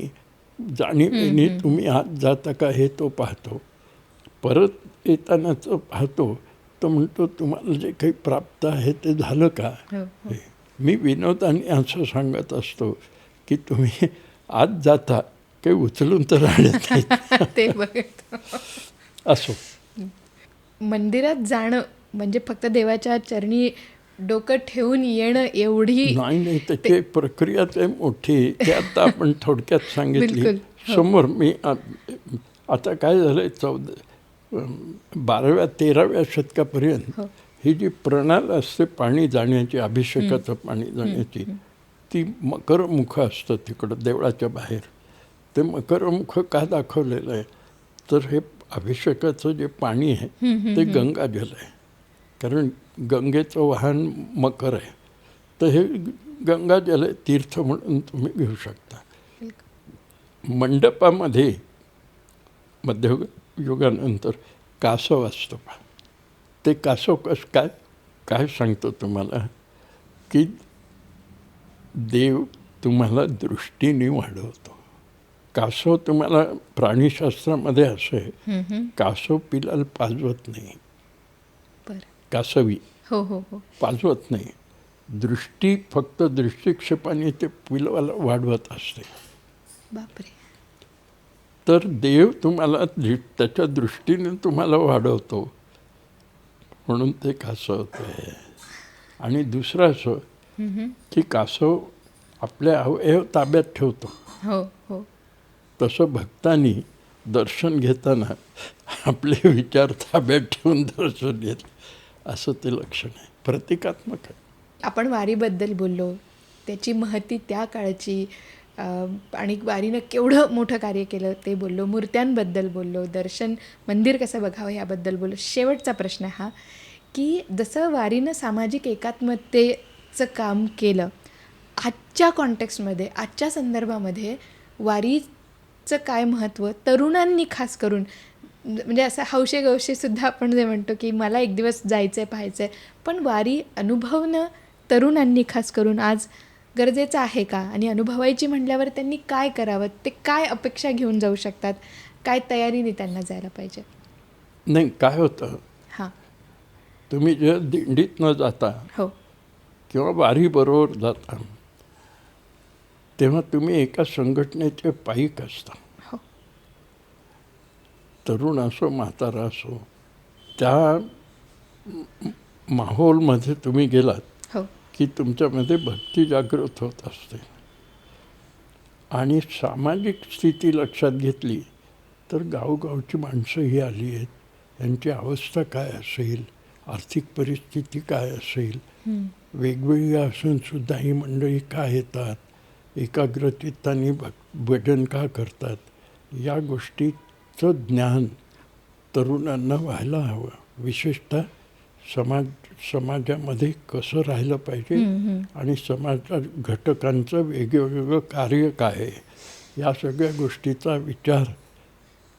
जाणीवेनी तुम्ही आत जाता का हे तो पाहतो. परत येतानाच पाहतो, तो म्हणतो तुम्हाला जे काही प्राप्त आहे ते झालं का. हो, हो. मी विनोदाने असं सांगत असतो की तुम्ही आत जाता काही उचलून तर आणत नाही. ते बघतो. असो. मंदिरात जाणं म्हणजे फक्त देवाच्या चरणी डोकं ठेवून येणं एवढी नाही, त्याची एक प्रक्रियाच आहे मोठी. ते आता आपण थोडक्यात सांगितली. बिलकुल. हो. समोर मी आता काय झालंय 12व्या 13व्या शतकापर्यंत ही जी प्रणाली असते पाणी जाण्याची, अभिषेकाचं पाणी जाण्याची, ती मकरमुख असतं तिकडं देवळाच्या बाहेर. ते मकरमुख का दाखवलेलं आहे तर हे अभिषेकाचं जे पाणी आहे ते गंगाजल आहे. कारण गंगेचं वाहन मकर आहे, तर हे गंगाजल आहे, तीर्थ म्हणून तुम्ही घेऊ शकता. मंडपामध्ये मध्ययुगानंतर कासव असतं पहा. ते कासव कसं काय सांगतो तुम्हाला की देव तुम्हाला दृष्टीने वाढवतो. कासव तुम्हाला प्राणीशास्त्रामध्ये असं आहे, कासव पिलाला पाजवत नाही, बरं. कासवी हो हो हो. पाजवत नाही. दृष्टी फक्त दृष्टिक्षेपाने ते पिलाला वाढवत असते. बापरे. तर देव तुम्हाला त्याच्या दृष्टीने तुम्हाला वाढवतो म्हणून ते कासव आहे. आणि दुसरं असं की कासव आपल्या अवयव ताब्यात ठेवतो. हो हो. तसं भक्तांनी दर्शन घेताना आपले विचार ताब्यात ठेवून दर्शन घेतलं असं ते लक्षण आहे. प्रतिकात्मक आहे. आपण वारीबद्दल बोललो, त्याची महती त्या काळची, आणि वारीनं केवढं मोठं कार्य केलं ते बोललो, मूर्त्यांबद्दल बोललो, दर्शन मंदिर कसं बघावं याबद्दल बोललो. शेवटचा प्रश्न हा की जसं वारीनं सामाजिक एकात्मतेचं काम केलं, आजच्या कॉन्टेक्स्टमध्ये, आजच्या संदर्भामध्ये वारीचं काय महत्त्व तरुणांनी खास करून, म्हणजे असं हौशे गवशेसुद्धा आपण जे म्हणतो की मला एक दिवस जायचं आहे, पाहायचं आहे, पण वारी अनुभवणं तरुणांनी खास करून आज गरजेचं आहे का? आणि अनुभवायची म्हटल्यावर त्यांनी काय करावं, ते काय अपेक्षा घेऊन जाऊ शकतात, काय तयारीने त्यांना जायला पाहिजे? नाही, काय होतं, हां. तुम्ही जे दिंडीत न जाता हो किंवा वारीबरोबर जाता तेव्हा तुम्ही एका संघटनेचे पाईक असता. हो. तरुण असो म्हातारा असो, त्या माहोलमध्ये तुम्ही गेलात हो की तुमच्यामध्ये भक्ती जागृत होत असते. आणि सामाजिक स्थिती लक्षात घेतली तर गावगावची माणसं ही आली आहेत, यांची अवस्था काय असेल, आर्थिक परिस्थिती काय असेल, वेगवेगळी असूनसुद्धा ही मंडळी का येतात, एकाग्रचित्ताने भजन का करतात, या गोष्टीचं ज्ञान तरुणांना व्हायला हवं. विशेषतः समाजामध्ये कसं राहिलं पाहिजे आणि समाजा घटकांचं वेगवेगळं कार्य काय आहे, या सगळ्या गोष्टीचा विचार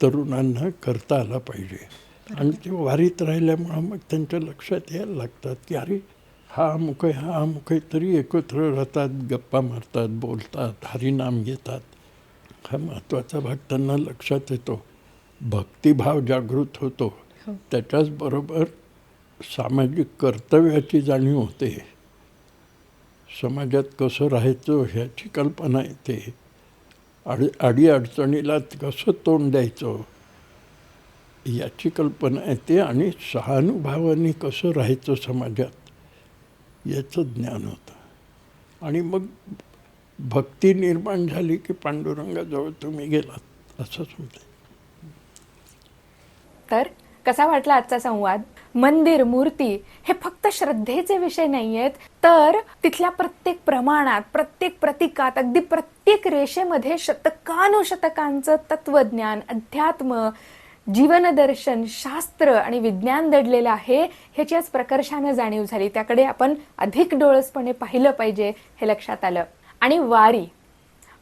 तरुणांना करता आला पाहिजे. आणि ते वारीत राहिल्यामुळं मग त्यांच्या लक्षात यायला लागतात की अरे हा अमुक आहे, हा अमुक आहे, तरी एकत्र राहतात, गप्पा मारतात, बोलतात, हरिनाम घेतात. हा महत्त्वाचा भाग त्यांना लक्षात येतो. भक्तिभाव जागृत होतो. त्याच्याचबरोबर सामाजिक कर्तव्याची जाणीव होते. समाजात कसं राहायचं ह्याची कल्पना येते. अडीअडचणीला कसं तोंड द्यायचं याची कल्पना येते. आणि सहानुभावाने कसं राहायचं समाजात याचं ज्ञान होतं. आणि मग भक्ती निर्माण झाली की पांडुरंगाजवळ तुम्ही गेलात असंच होतं. तर कसा वाटला आजचा संवाद? मंदिर, मूर्ती हे फक्त श्रद्धेचे विषय नाही आहेत, तर तिथल्या प्रत्येक प्रमाणात, प्रत्येक प्रतीकात, अगदी प्रत्येक रेषेमध्ये शतकानुशतकांचं तत्वज्ञान, अध्यात्म, जीवनदर्शन, शास्त्र आणि विज्ञान दडलेलं आहे, ह्याची आज प्रकर्षानं जाणीव झाली. त्याकडे आपण अधिक डोळसपणे पाहिलं पाहिजे हे लक्षात आलं. आणि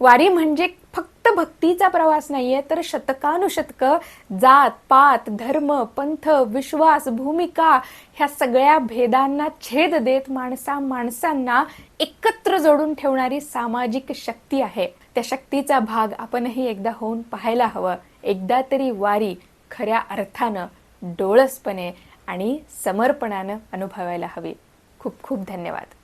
वारी म्हणजे फक्त फक्त भक्तीचा प्रवास नाहीये, तर शतकानुशतकं जात पात धर्म पंथ विश्वास भूमिका ह्या सगळ्या भेदांना छेद देत माणसांना एकत्र जोडून ठेवणारी सामाजिक शक्ती आहे. त्या शक्तीचा भाग आपणही एकदा होऊन पाहायला हवं. एकदा तरी वारी खऱ्या अर्थानं डोळसपणे आणि समर्पणानं अनुभवायला हवी. खूप खूप धन्यवाद.